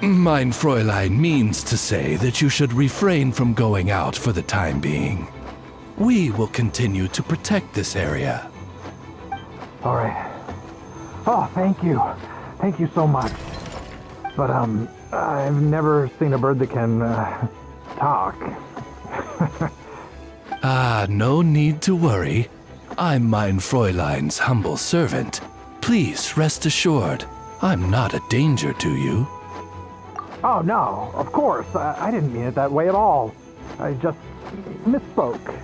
Mein Fräulein means to say that you should refrain from going out for the time being. We will continue to protect this area. All right. Oh, thank you. Thank you so much. But, I've never seen a bird that can, talk. No need to worry. I'm Mein Fräulein's humble servant. Please rest assured, I'm not a danger to you. Oh, no, of course. I didn't mean it that way at all. I just misspoke.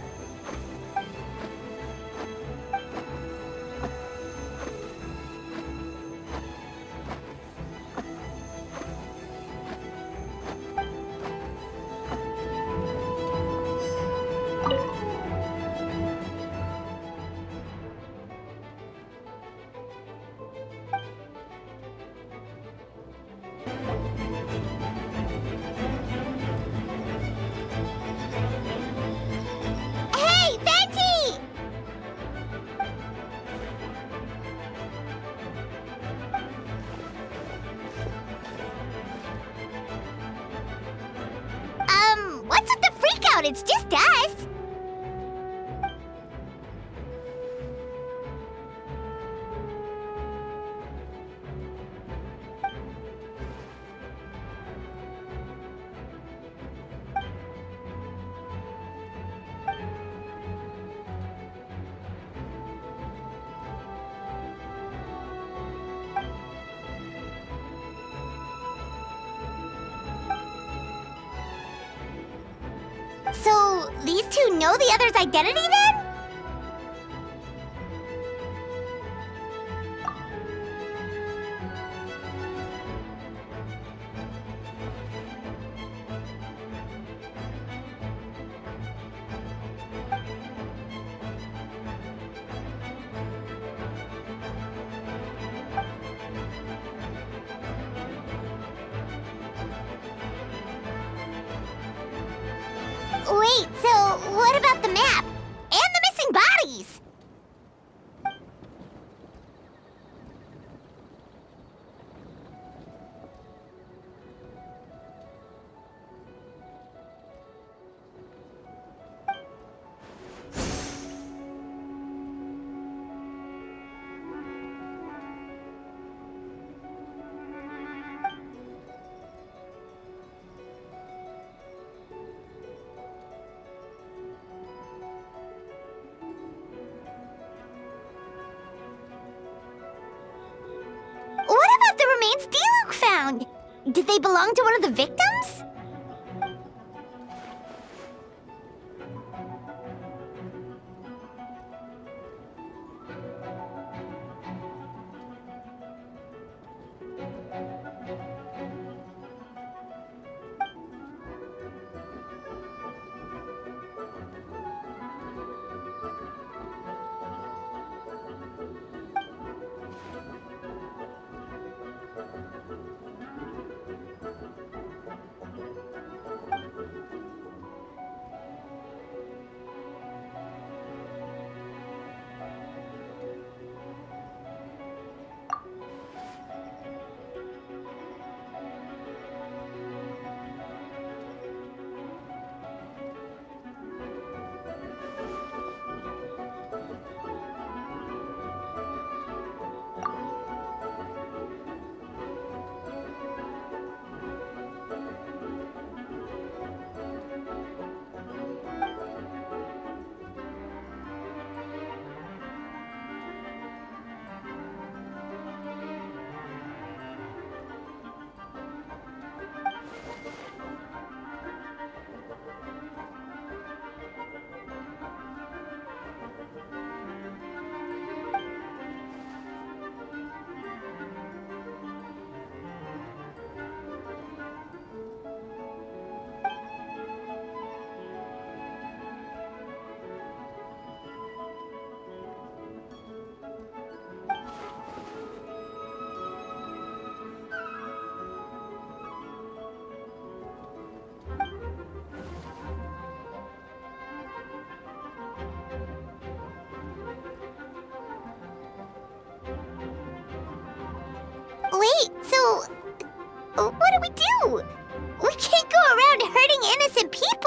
Hey, Venti! What's with the freak out? It's just us. So, these two know the other's identity then? Wait, so what about the map? And the missing bodies? What about the remains Diluc found? Did they belong to one of the victims?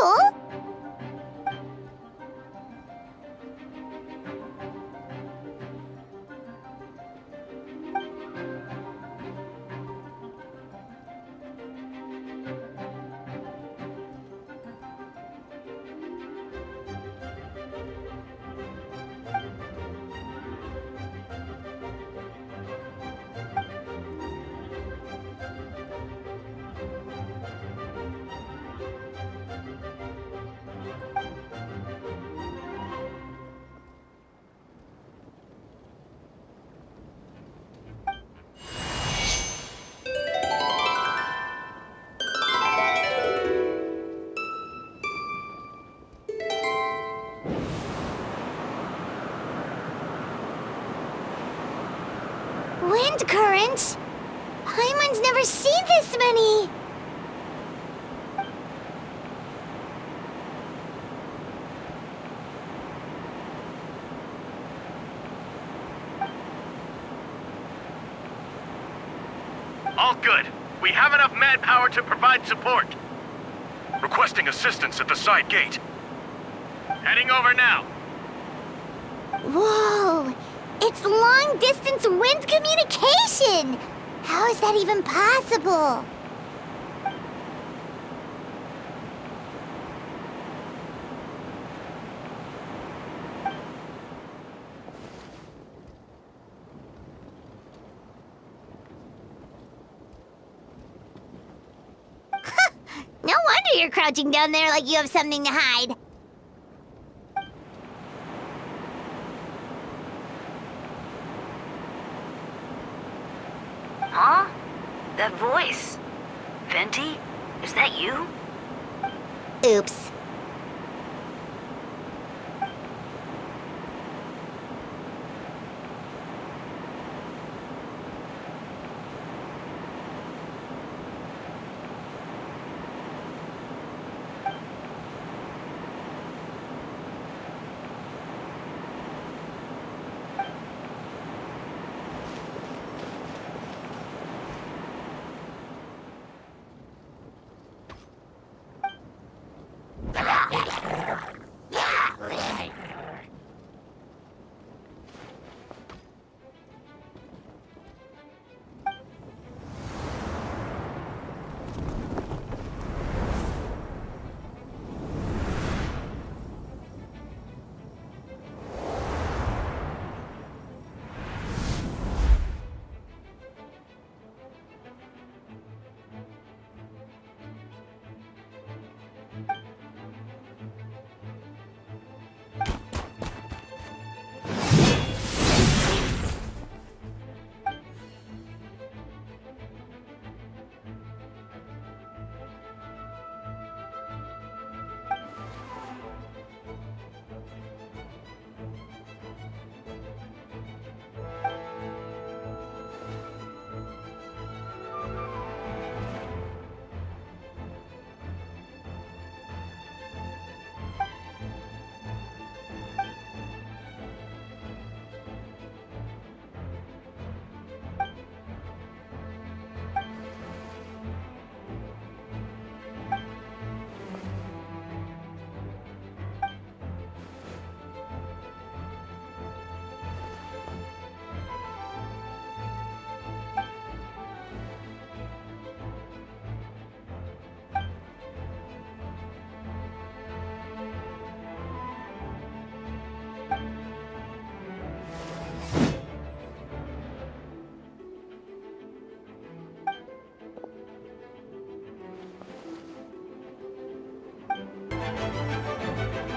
trouble. Wind currents? Paimon's never seen this many! All good. We have enough manpower to provide support. Requesting assistance at the side gate. Heading over now. Whoa! It's long-distance wind communication! How is that even possible? No wonder you're crouching down there like you have something to hide. Huh? That voice? Venti? Is that you? Oops.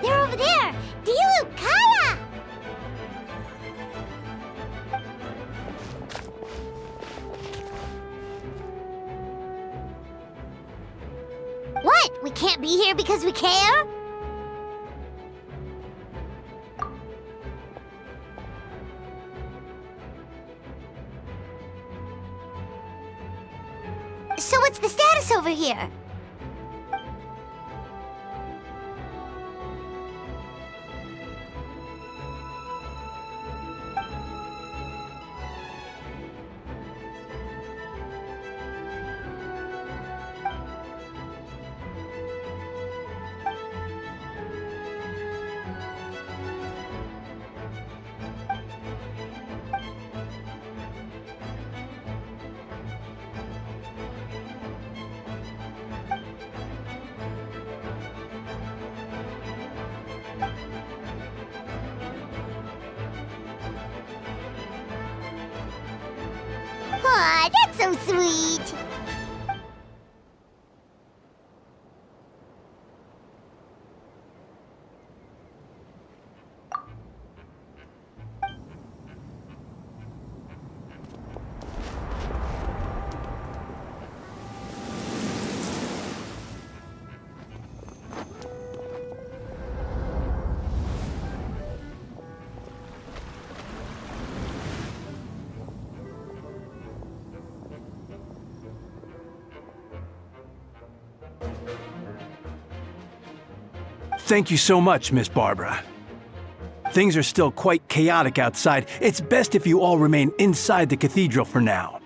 They're over there! Diluc, Kaeya! What? We can't be here because we care? So what's the status over here? Aw, that's so sweet. Thank you so much, Miss Barbara. Things are still quite chaotic outside. It's best if you all remain inside the cathedral for now.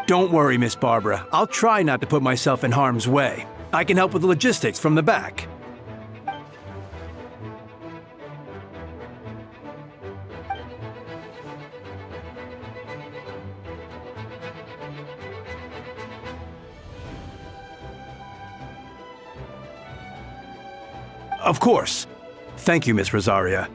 Don't worry, Miss Barbara. I'll try not to put myself in harm's way. I can help with the logistics from the back. Of course. Thank you, Miss Rosaria.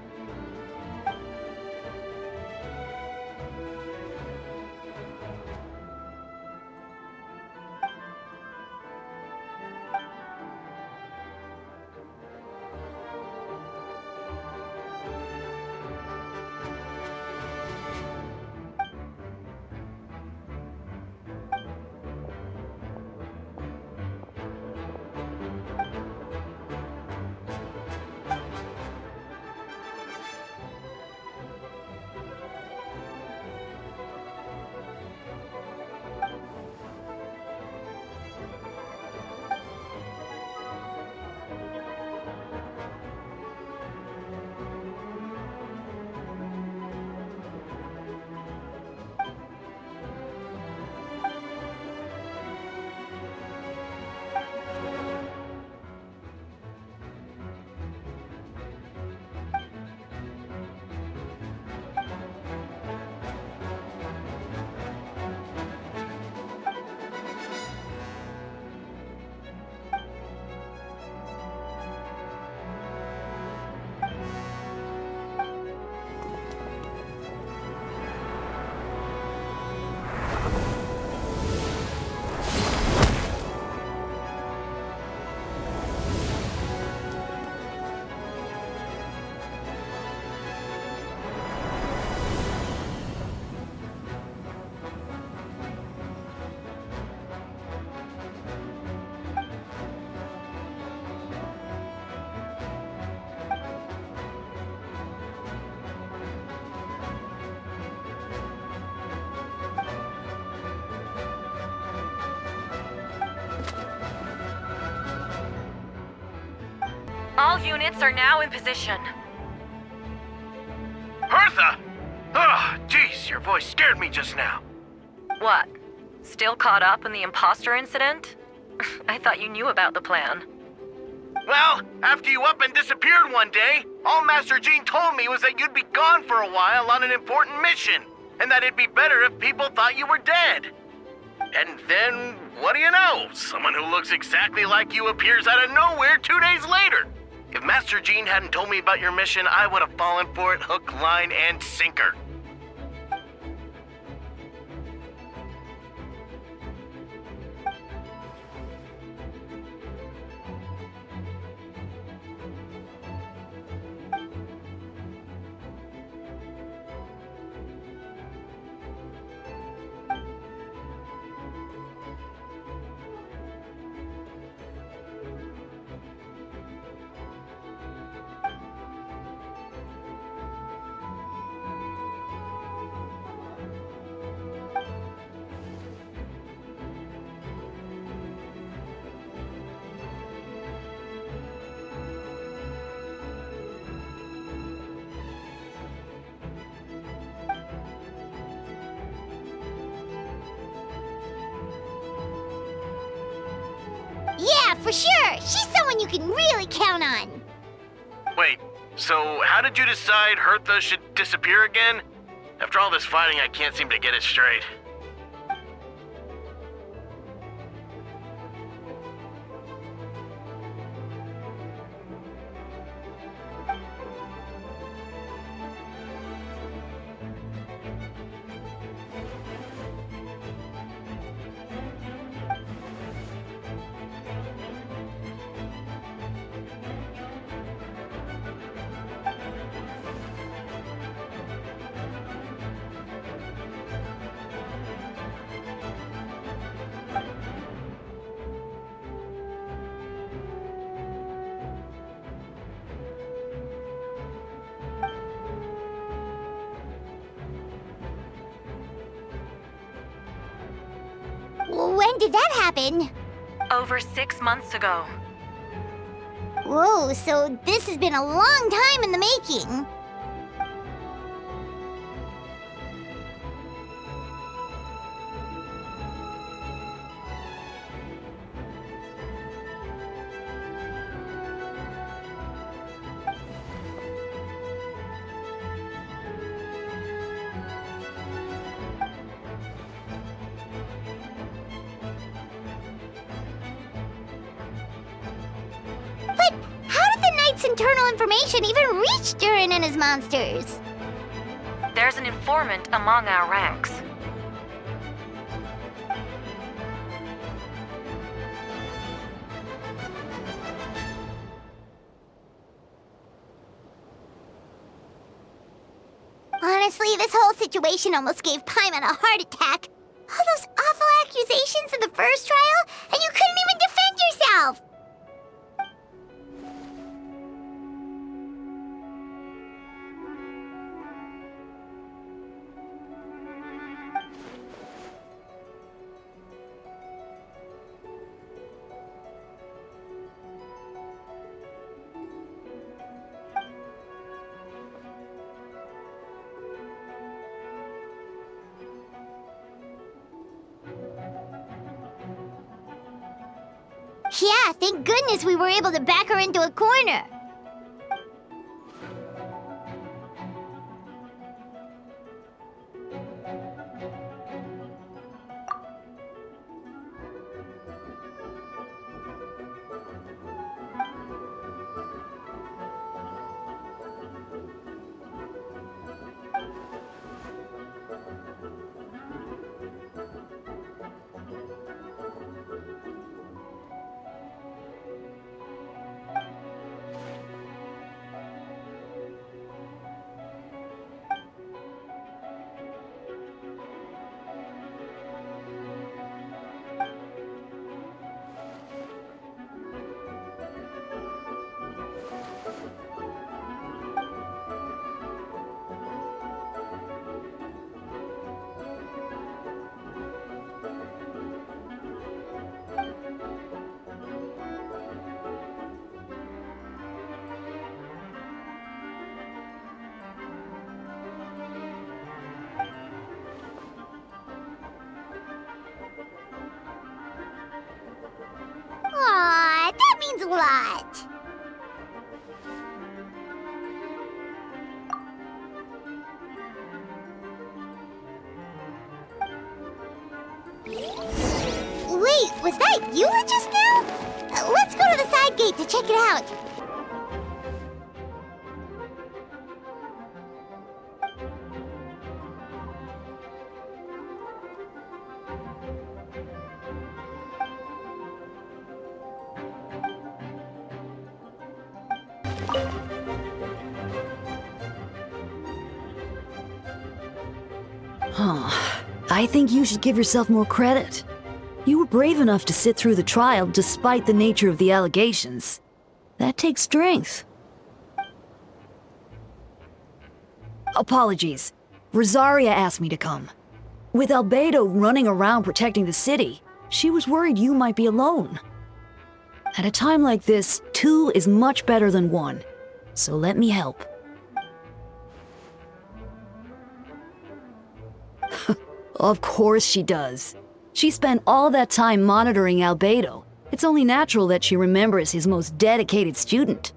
All units are now in position. Hertha! Oh, jeez, your voice scared me just now. What? Still caught up in the imposter incident? I thought you knew about the plan. Well, after you up and disappeared one day, all Master Jean told me was that you'd be gone for a while on an important mission, and that it'd be better if people thought you were dead. And then, what do you know? Someone who looks exactly like you appears out of nowhere 2 days later. If Master Jean hadn't told me about your mission, I would have fallen for it hook, line, and sinker. Yeah, for sure. She's someone you can really count on. Wait, so how did you decide Hertha should disappear again? After all this fighting, I can't seem to get it straight. When did that happen? Over 6 months ago. Whoa, so this has been a long time in the making. But how did the Knight's internal information even reach Durin and his monsters? There's an informant among our ranks. Honestly, this whole situation almost gave Paimon a heart attack. All those awful accusations in the first trial, and you couldn't even defend yourself! Yeah, thank goodness we were able to back her into a corner. Aw, that means a lot. Wait, was that Eula just now? Let's go to the side gate to check it out. I think you should give yourself more credit. You were brave enough to sit through the trial despite the nature of the allegations. That takes strength. Apologies. Rosaria asked me to come. With Albedo running around protecting the city, she was worried you might be alone. At a time like this, 2 is much better than 1. So let me help. Of course she does. She spent all that time monitoring Albedo. It's only natural that she remembers his most dedicated student.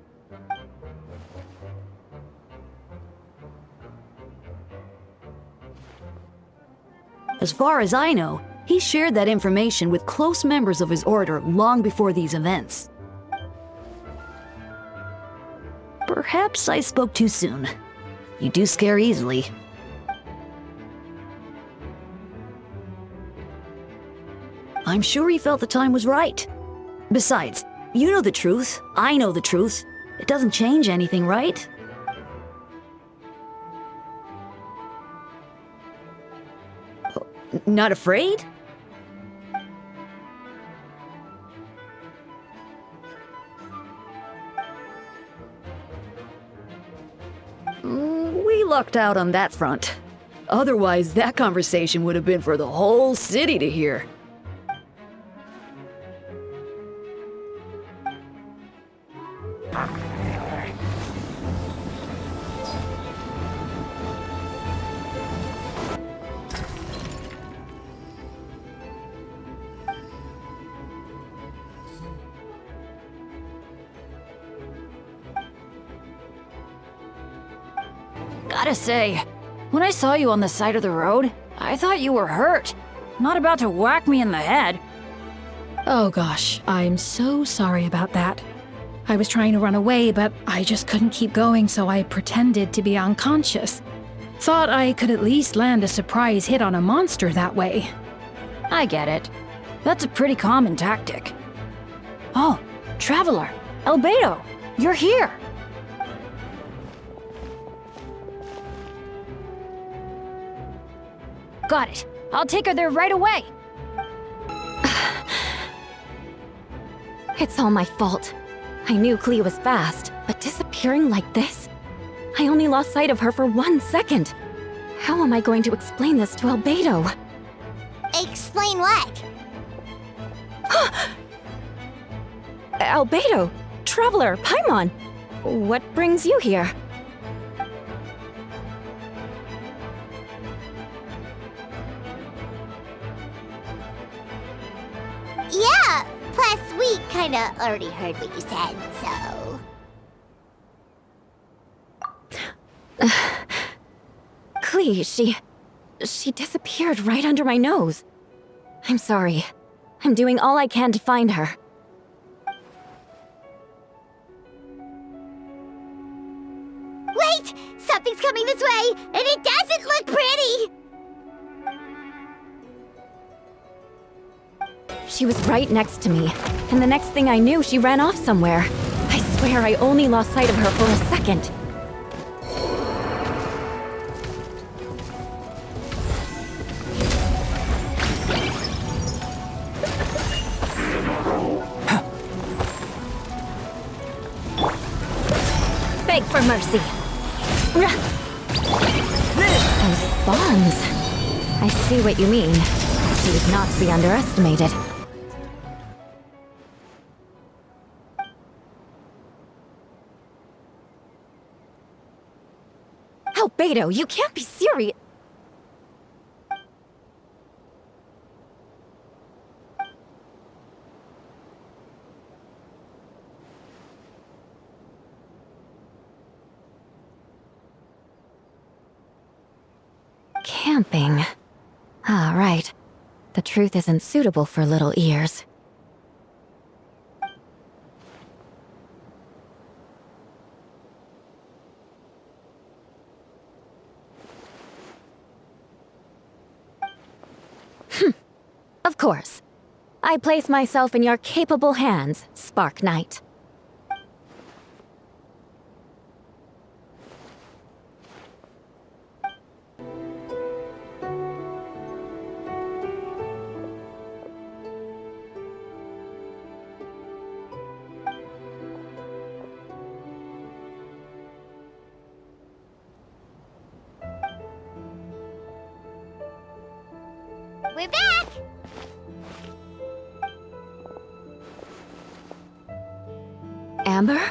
As far as I know, he shared that information with close members of his order long before these events. Perhaps I spoke too soon. You do scare easily. I'm sure he felt the time was right. Besides, you know the truth, I know the truth. It doesn't change anything, right? Not afraid? We lucked out on that front. Otherwise, that conversation would have been for the whole city to hear. Gotta say, when I saw you on the side of the road, I thought you were hurt. Not about to whack me in the head. Oh gosh, I'm so sorry about that. I was trying to run away, but I just couldn't keep going, so I pretended to be unconscious. Thought I could at least land a surprise hit on a monster that way. I get it. That's a pretty common tactic. Oh, Traveler, Albedo, you're here! Got it. I'll take her there right away. It's all my fault. I knew Klee was fast, but disappearing like this? I only lost sight of her for 1 second. How am I going to explain this to Albedo? Explain what? Albedo, Traveler, Paimon, what brings you here? Yeah, plus we kinda already heard what you said, so... Klee, she disappeared right under my nose. I'm sorry. I'm doing all I can to find her. Wait! Something's coming this way, and it doesn't look pretty! She was right next to me, and the next thing I knew, she ran off somewhere. I swear I only lost sight of her for a second. Beg for mercy. Those bombs. I see what you mean. She was not to be underestimated. Albedo, you can't be serious. Camping. Ah, right. The truth isn't suitable for little ears. Of course. I place myself in your capable hands, Spark Knight. We're back! Amber?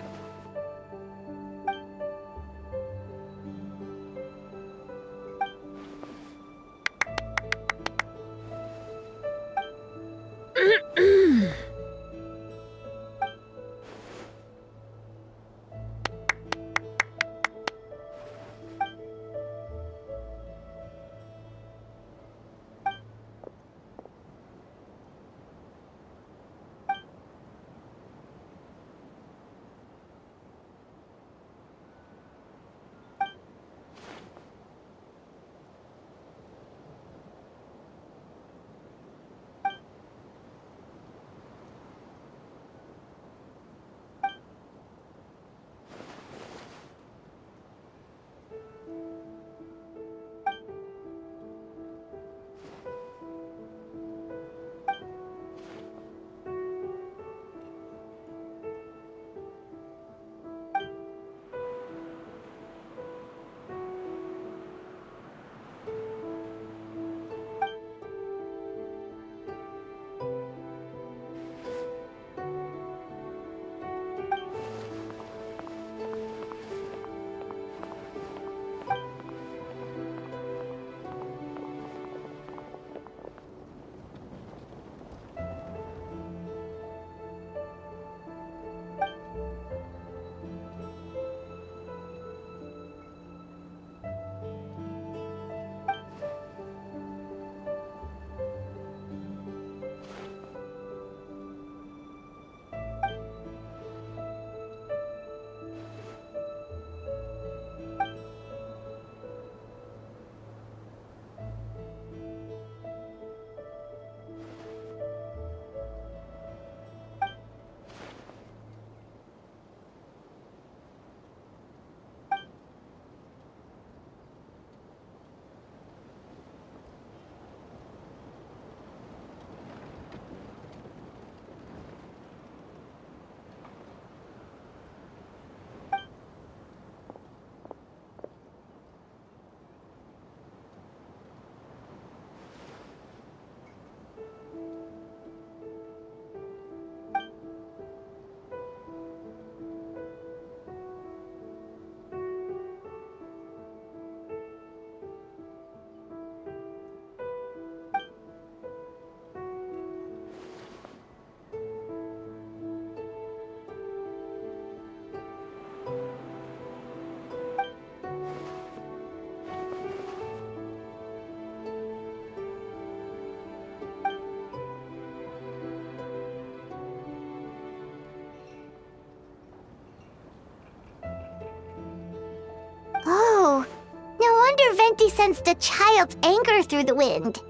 sensed a child's anger through the wind.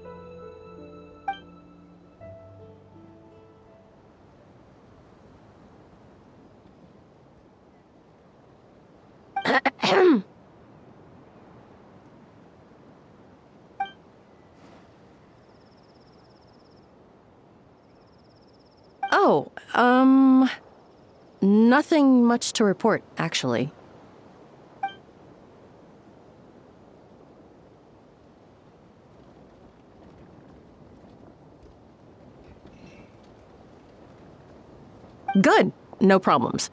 Oh, nothing much to report, actually. Good. No problems.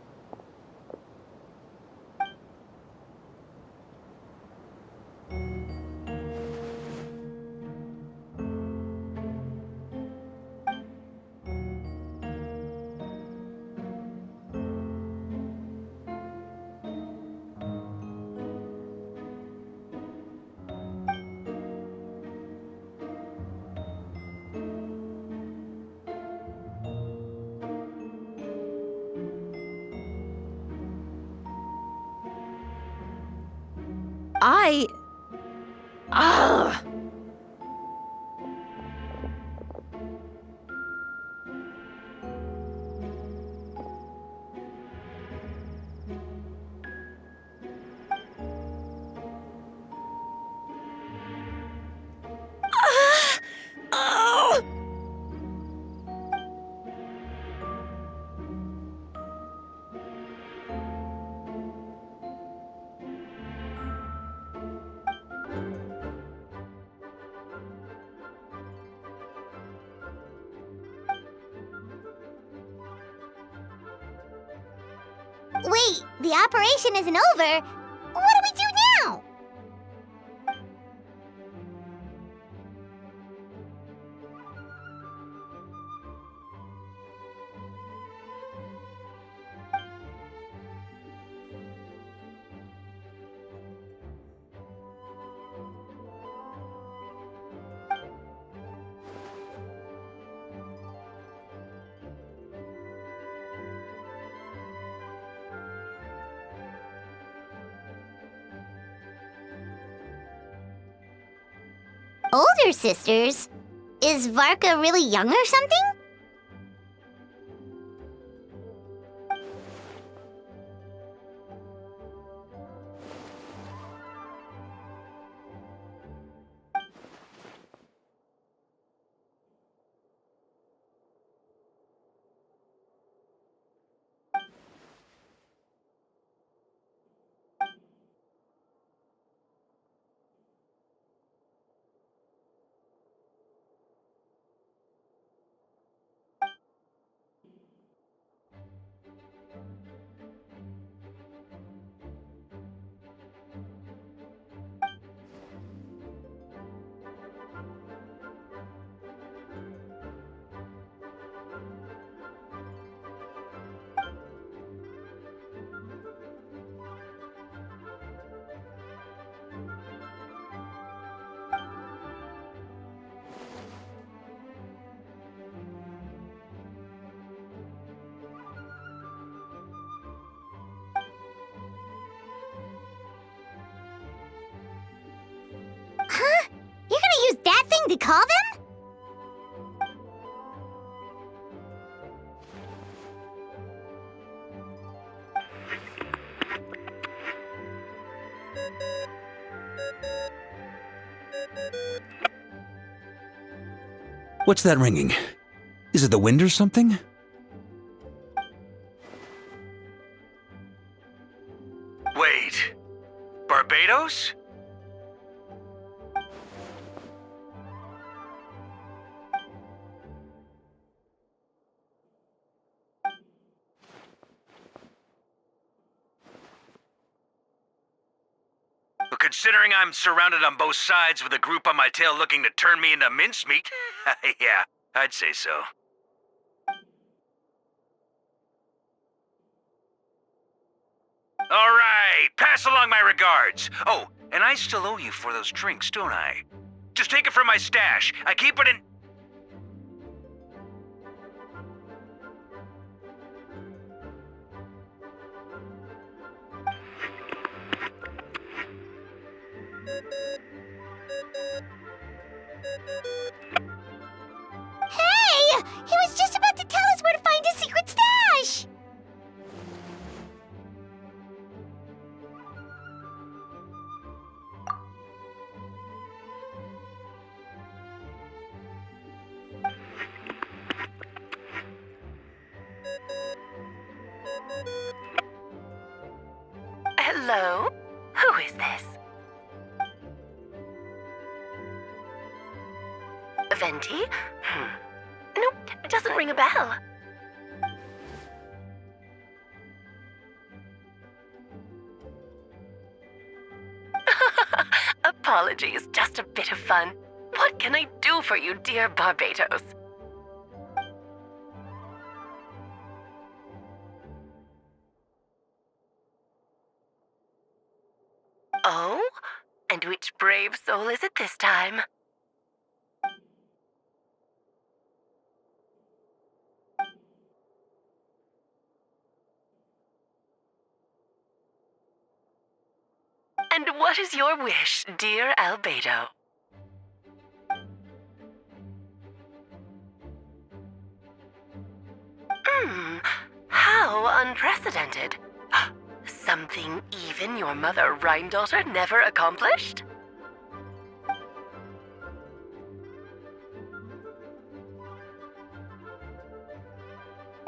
Wait, the operation isn't over. What do we do now? Older sisters? Is Varka really young or something? Huh? You're gonna use that thing to call them? What's that ringing? Is it the wind or something? Wait. Barbados? Considering I'm surrounded on both sides with a group on my tail looking to turn me into mincemeat, yeah, I'd say so. All right, pass along my regards. Oh, and I still owe you for those drinks, don't I? Just take it from my stash. I keep it in... Hello? Who is this? Venti? Nope, it doesn't ring a bell. Apologies, just a bit of fun. What can I do for you, dear Barbados? Oh? And which brave soul is it this time? And what is your wish, dear Albedo? How unprecedented. Something even your mother Rhine-daughter never accomplished?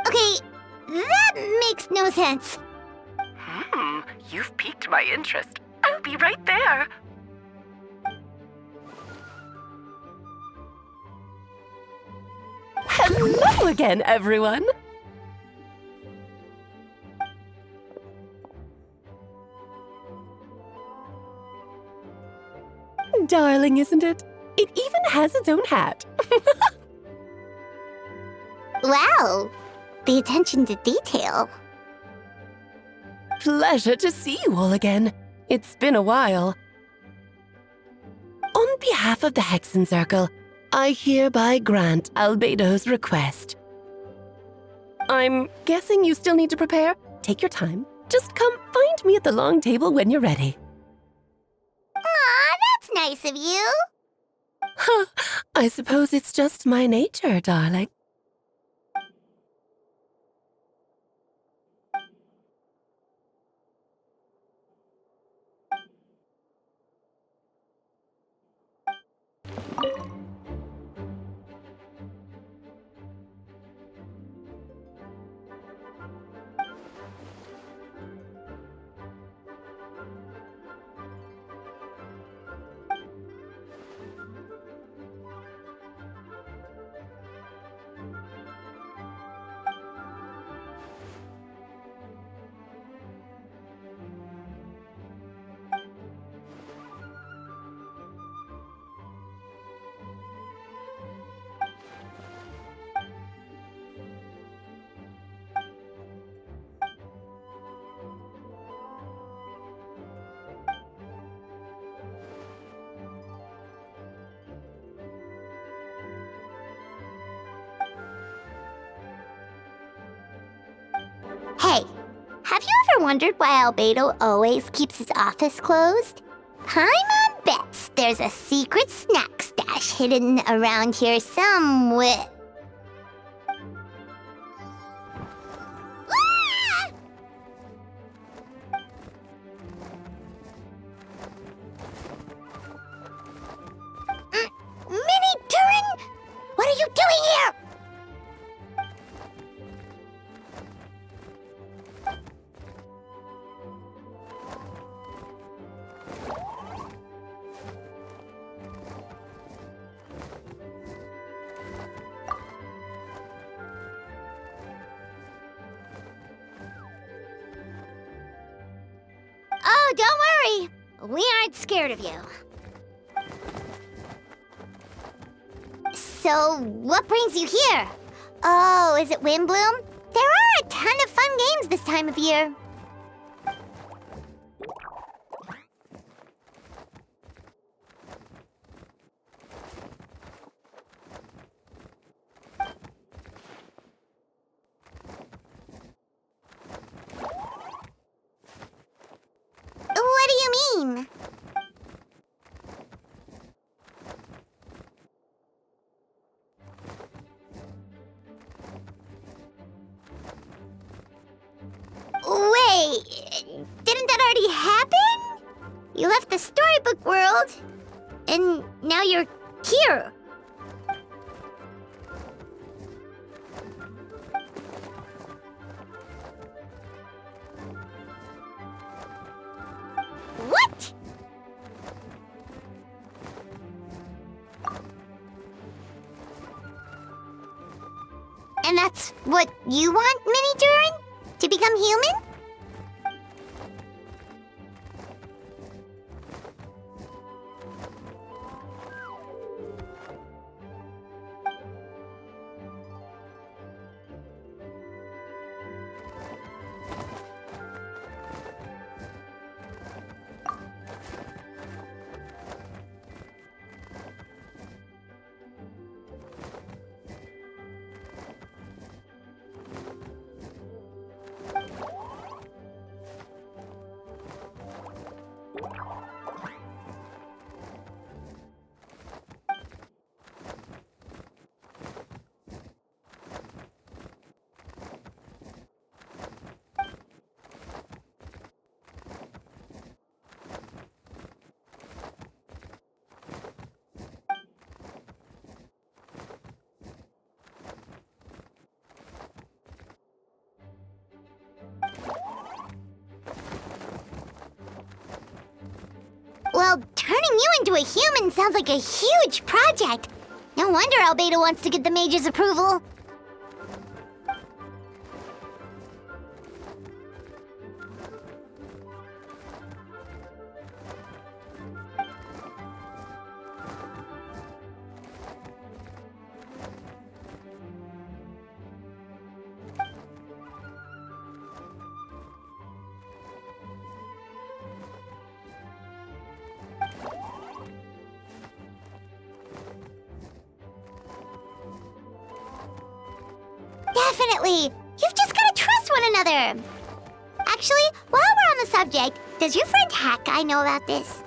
Okay, that makes no sense. You've piqued my interest. I'll be right there. Hello again, everyone! Darling, isn't it? It even has its own hat. Wow, the attention to detail. Pleasure to see you all again. It's been a while. On behalf of the Hexen Circle, I hereby grant Albedo's request. I'm guessing you still need to prepare? Take your time. Just come find me at the long table when you're ready. Aw, that's nice of you. Huh, I suppose it's just my nature, darling. Hey, have you ever wondered why Albedo always keeps his office closed? Paimon bets there's a secret snack stash hidden around here somewhere. Mini Turing? What are you doing here? Oh, don't worry. We aren't scared of you. So, what brings you here? Oh, is it Windbloom? There are a ton of fun games this time of year. What do you mean? Wait, didn't that already happen? You left the storybook world, and now you're here. And that's what you want, Mini Durin? To become human? Well, turning you into a human sounds like a huge project. No wonder Albedo wants to get the mage's approval. Definitely! You've just gotta trust one another! Actually, while we're on the subject, does your friend Hakai know about this?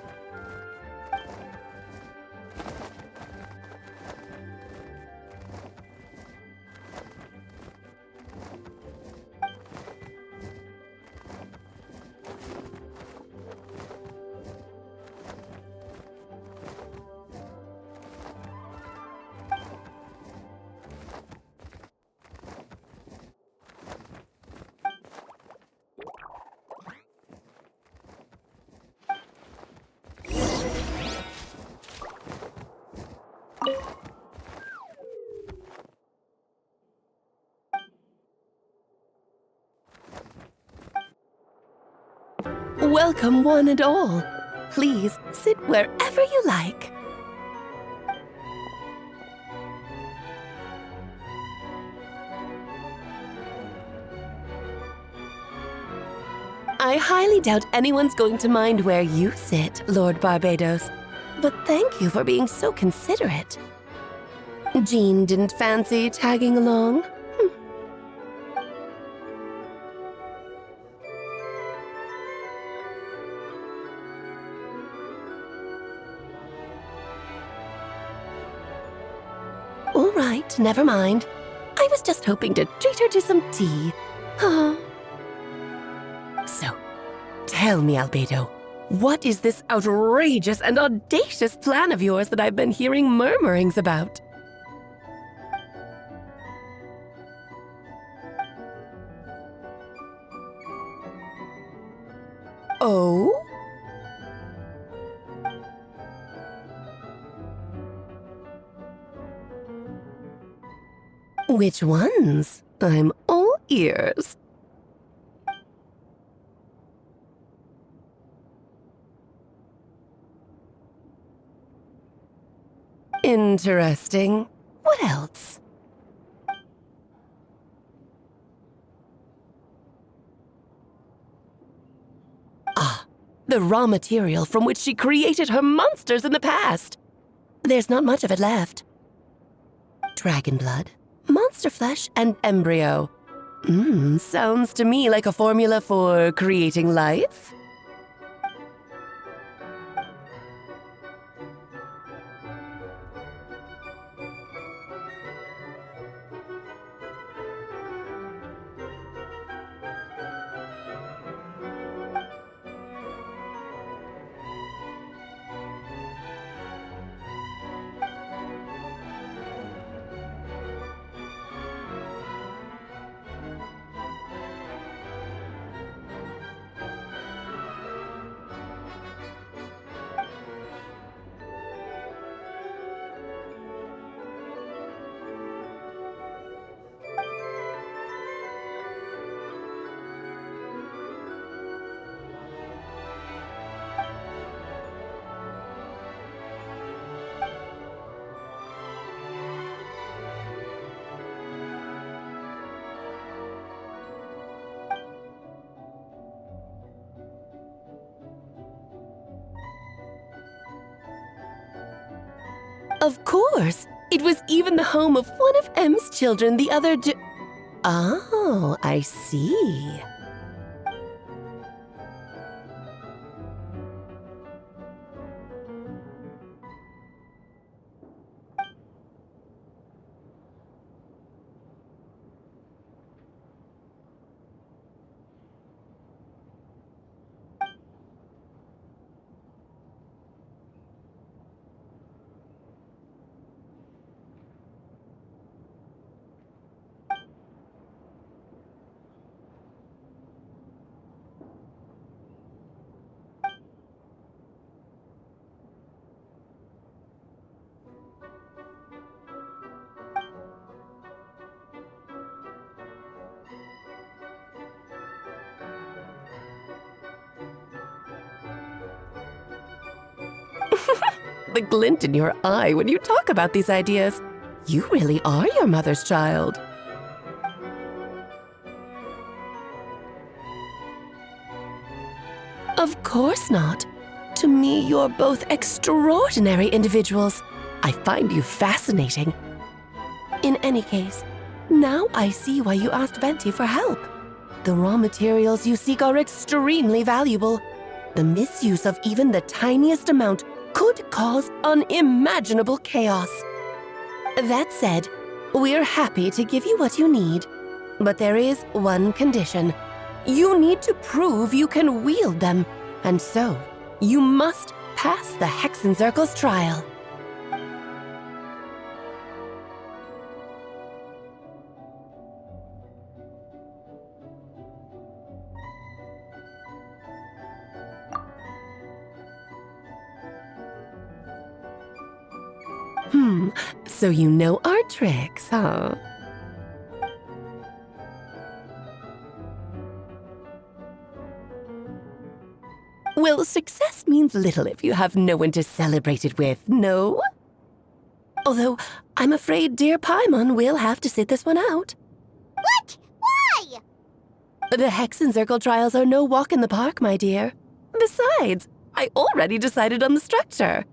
Welcome, one and all. Please sit wherever you like. I highly doubt anyone's going to mind where you sit, Lord Barbados. But thank you for being so considerate. Jean didn't fancy tagging along? All right, never mind. I was just hoping to treat her to some tea. So, tell me, Albedo, what is this outrageous and audacious plan of yours that I've been hearing murmurings about? Oh? Which ones? I'm all ears. Interesting. What else? Ah, the raw material from which she created her monsters in the past. There's not much of it left. Dragon blood, monster flesh, and embryo. Sounds to me like a formula for creating life. Of course. It was even the home of one of M's children the other day. Oh, I see. The glint in your eye when you talk about these ideas. You really are your mother's child. Of course not. To me, you're both extraordinary individuals. I find you fascinating. In any case, now I see why you asked Venti for help. The raw materials you seek are extremely valuable. The misuse of even the tiniest amount could cause unimaginable chaos. That said, we're happy to give you what you need. But there is one condition. You need to prove you can wield them, and so you must pass the Hexenzirkel's trial. So you know our tricks, huh? Well, success means little if you have no one to celebrate it with, no? Although, I'm afraid dear Paimon will have to sit this one out. What? Why? The Hexenzirkel trials are no walk in the park, my dear. Besides, I already decided on the structure.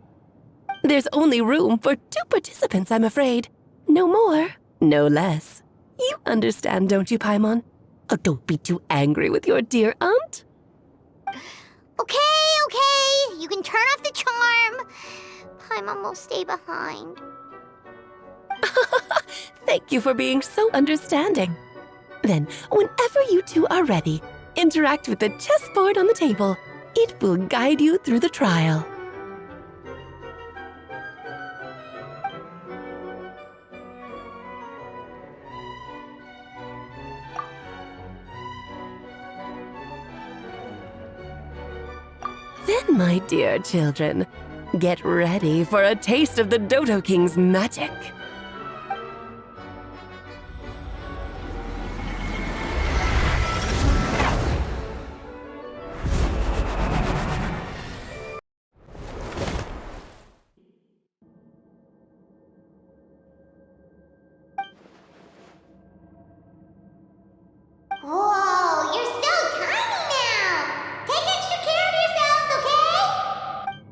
There's only room for 2 participants, I'm afraid. No more, no less. You understand, don't you, Paimon? Oh, don't be too angry with your dear aunt. Okay. You can turn off the charm. Paimon will stay behind. Thank you for being so understanding. Then, whenever you two are ready, interact with the chessboard on the table. It will guide you through the trial. Then, my dear children, get ready for a taste of the Dodo King's magic. Whoa, you're so tiny now! Take extra care of yourselves, okay?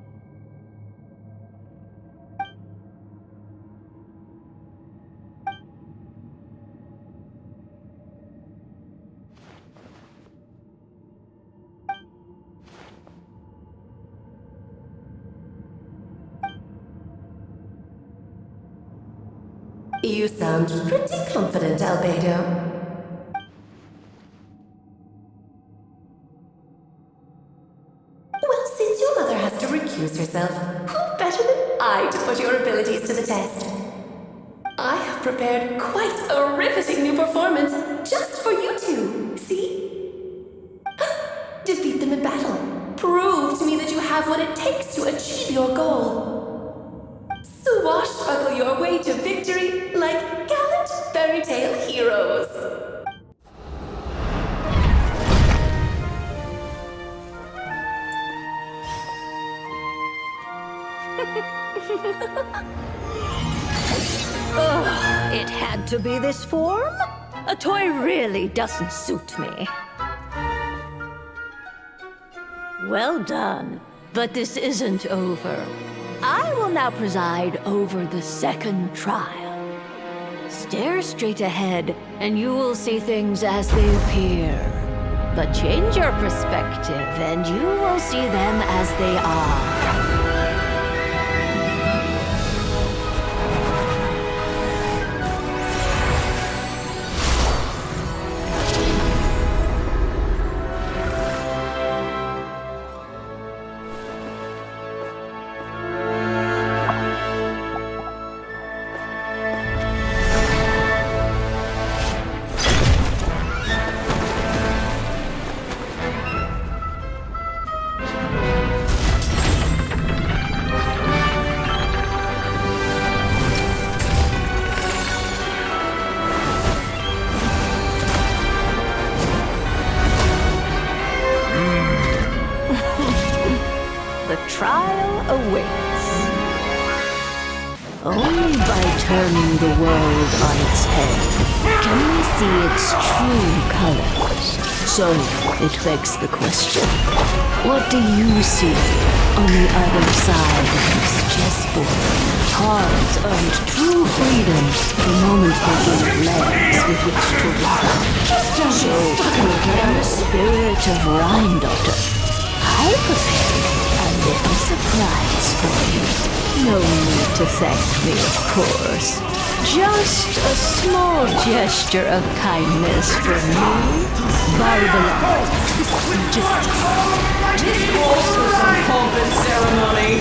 You sound pretty confident, Albedo. Well, since your mother has to recuse herself, who better than I to put your abilities to the test? I have prepared quite a riveting new performance just for you two, see? Defeat them in battle. Prove to me that you have what it takes to achieve your goal. Swashbuckle your way to victory like gallant fairy tale heroes. Ugh, it had to be this form? A toy really doesn't suit me. Well done, but this isn't over. I will now preside over the second trial. Stare straight ahead, and you will see things as they appear. But change your perspective, and you will see them as they are. Only by turning the world on its head can we see its true colors. So it begs the question, what do you see on the other side of this chessboard? Cards earned true freedom the moment they gained legs with which to walk. So, in the spirit of Rhyme Doctor, I prepared a little surprise for you. No need to thank me, of course. Just a small gesture of kindness from me, Barbara. This calls for some pomp and ceremony.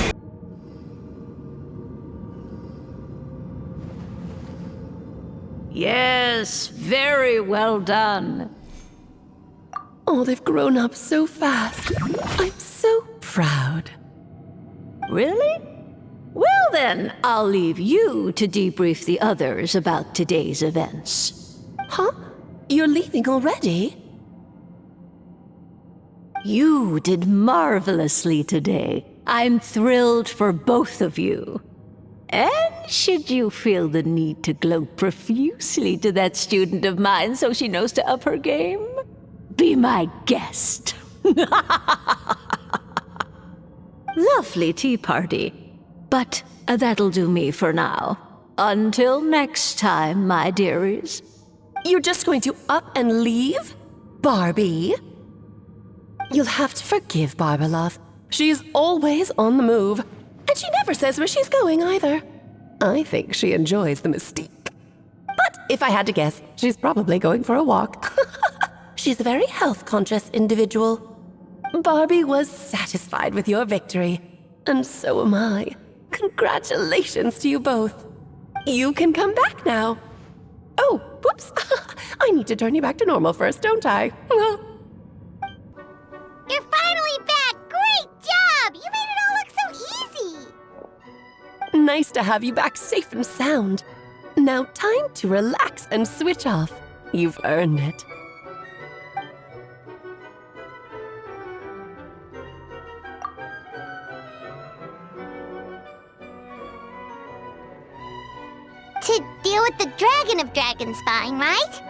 Yes, very well done. Oh, they've grown up so fast. I'm so proud. Really? Well then, I'll leave you to debrief the others about today's events. Huh? You're leaving already? You did marvelously today. I'm thrilled for both of you. And should you feel the need to gloat profusely to that student of mine so she knows to up her game, be my guest. Lovely tea party. But that'll do me for now. Until next time, my dearies. You're just going to up and leave? Barbie? You'll have to forgive Barbalov. She's always on the move. And she never says where she's going either. I think she enjoys the mystique. But if I had to guess, she's probably going for a walk. She's a very health-conscious individual. Barbie was satisfied with your victory. And so am I. Congratulations to you both. You can come back now. Oh, whoops. I need to turn you back to normal first, don't I? You're finally back! Great job! You made it all look so easy! Nice to have you back safe and sound. Now time to relax and switch off. You've earned it. To deal with the Dragon of Dragonspine, right?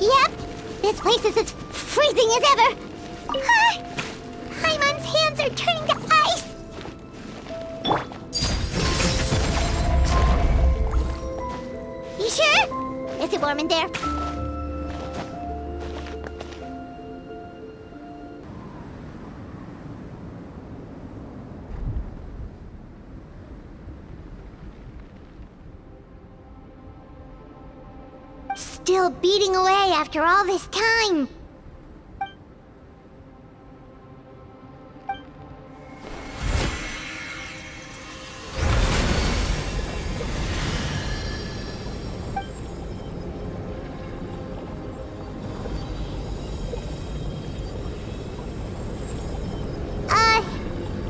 Yep, this place is as freezing as ever. Paimon's hands are turning to ice. You sure? Is it warm in there? Still beating away after all this time.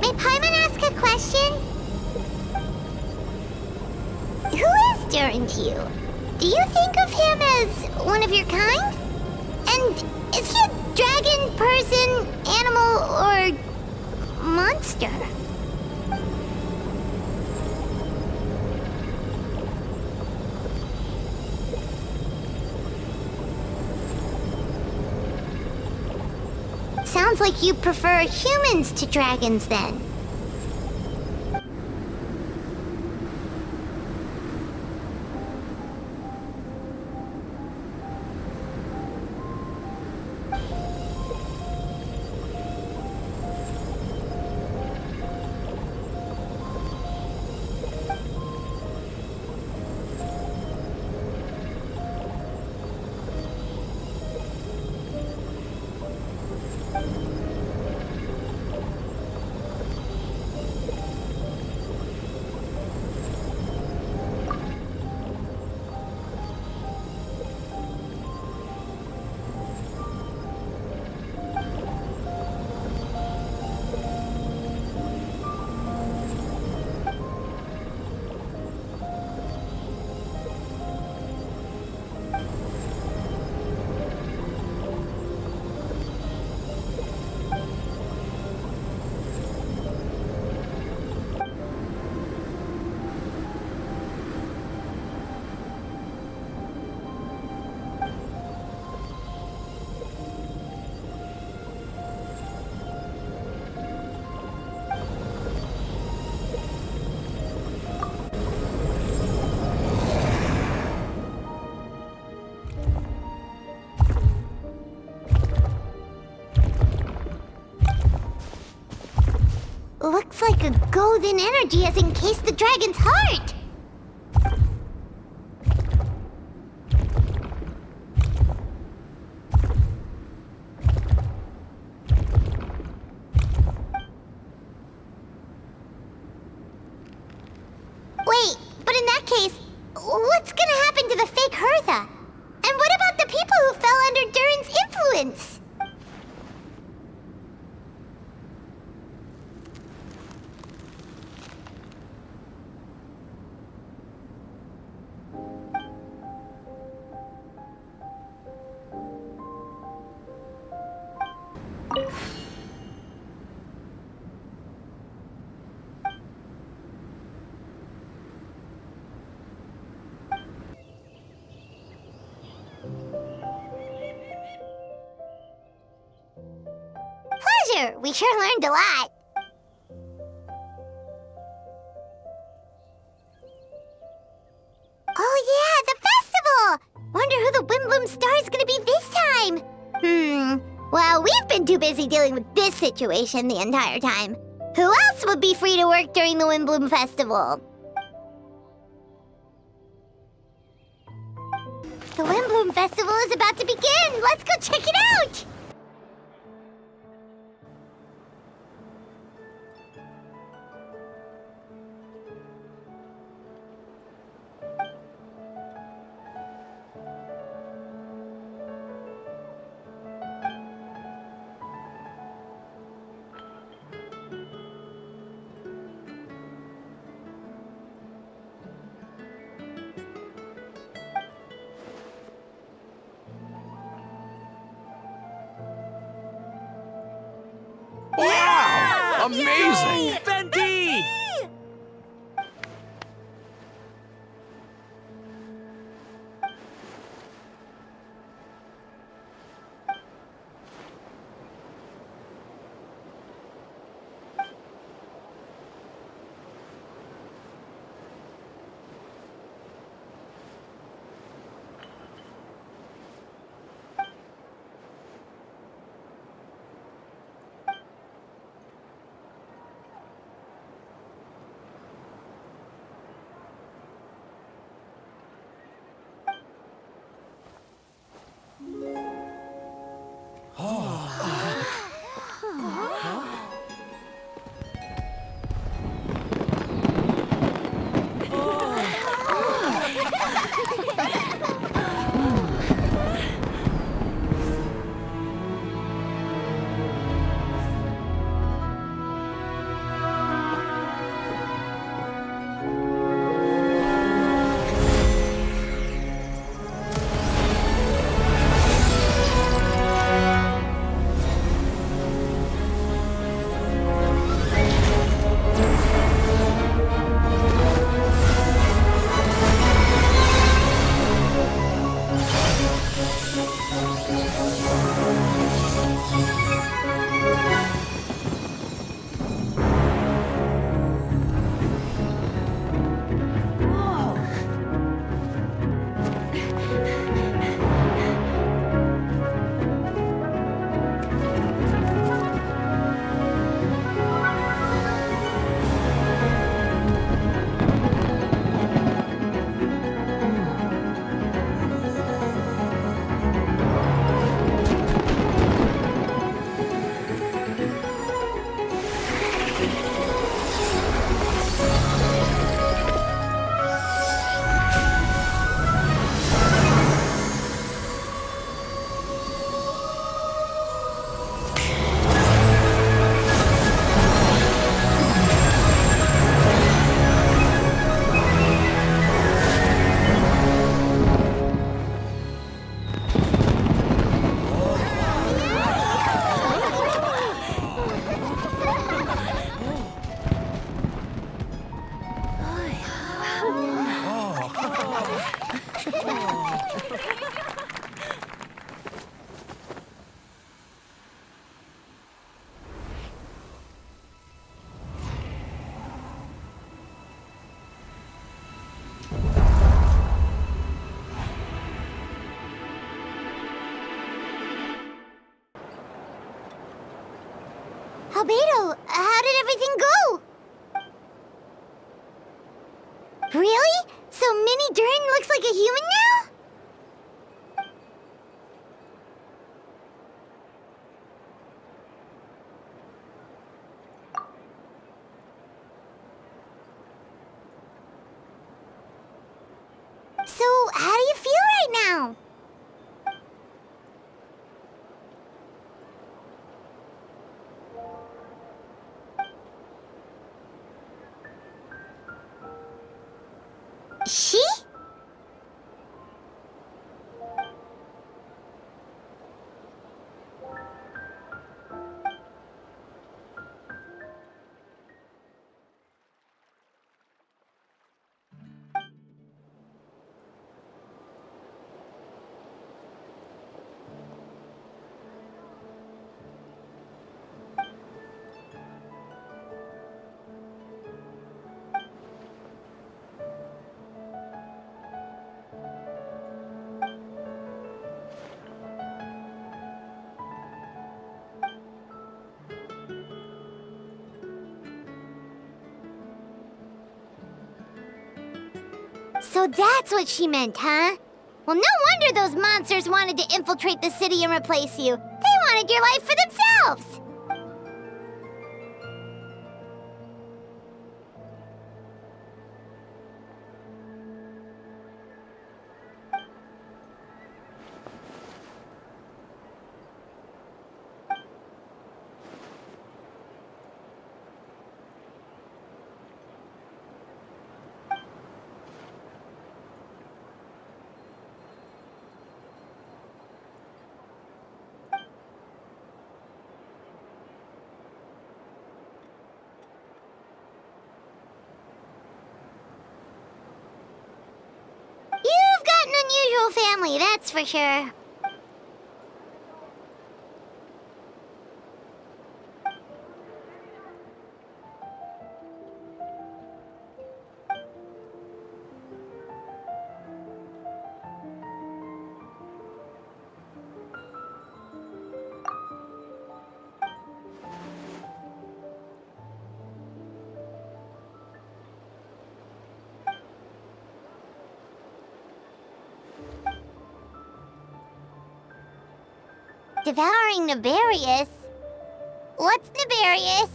May Paimon ask a question? Who is Durin to you? Do you think of him as one of your kind? And is he a dragon, person, animal, or monster? sounds like you prefer humans to dragons then. Looks like a golden energy has encased the dragon's heart! Wait, but in that case, what's gonna happen to the fake Hertha? And what about the people who fell under Durin's influence? Pleasure! We sure learned a lot. Oh yeah, the festival! Wonder who the Wimbloom Star is gonna be this time? Well, we've been too busy dealing with this situation the entire time. Who else would be free to work during the Wimbloom Festival? The Wimbloom Festival is about to begin! Let's go check it out! Wow! Amazing! Venti! Albedo, how did everything go? Really? So Mini Durin looks like a human now? So, how do you feel right now? She? So that's what she meant, huh? Well, no wonder those monsters wanted to infiltrate the city and replace you. They wanted your life for themselves! You've got an unusual family, that's for sure. Devouring nefarious? What's nefarious?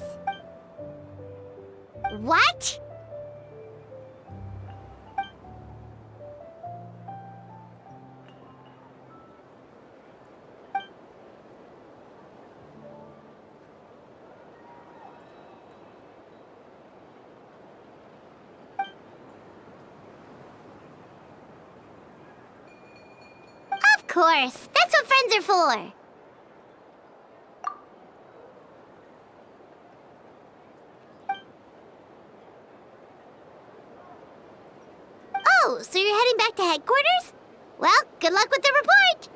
What? Of course, that's what friends are for. Oh, so you're heading back to headquarters? Well, good luck with the report!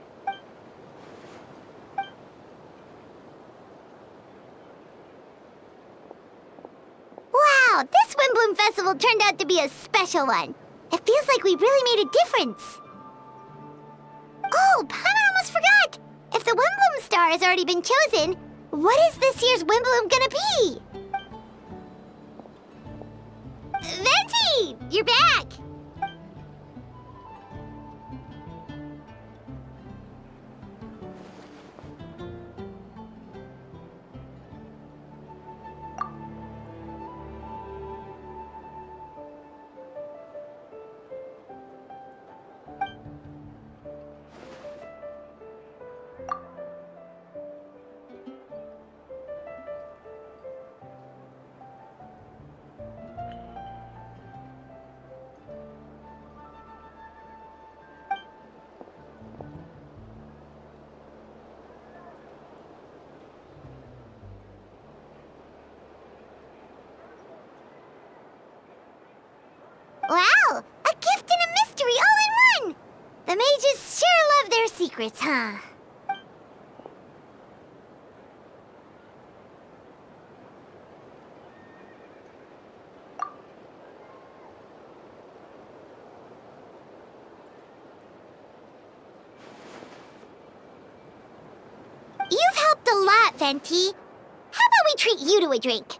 Wow, this Windbloom Festival turned out to be a special one. It feels like we really made a difference. Oh, Paimon almost forgot! If the Windbloom Star has already been chosen, what is this year's Windbloom gonna be? Venti! You're back! Wow! A gift and a mystery all in one! The mages sure love their secrets, huh? You've helped a lot, Venti. How about we treat you to a drink.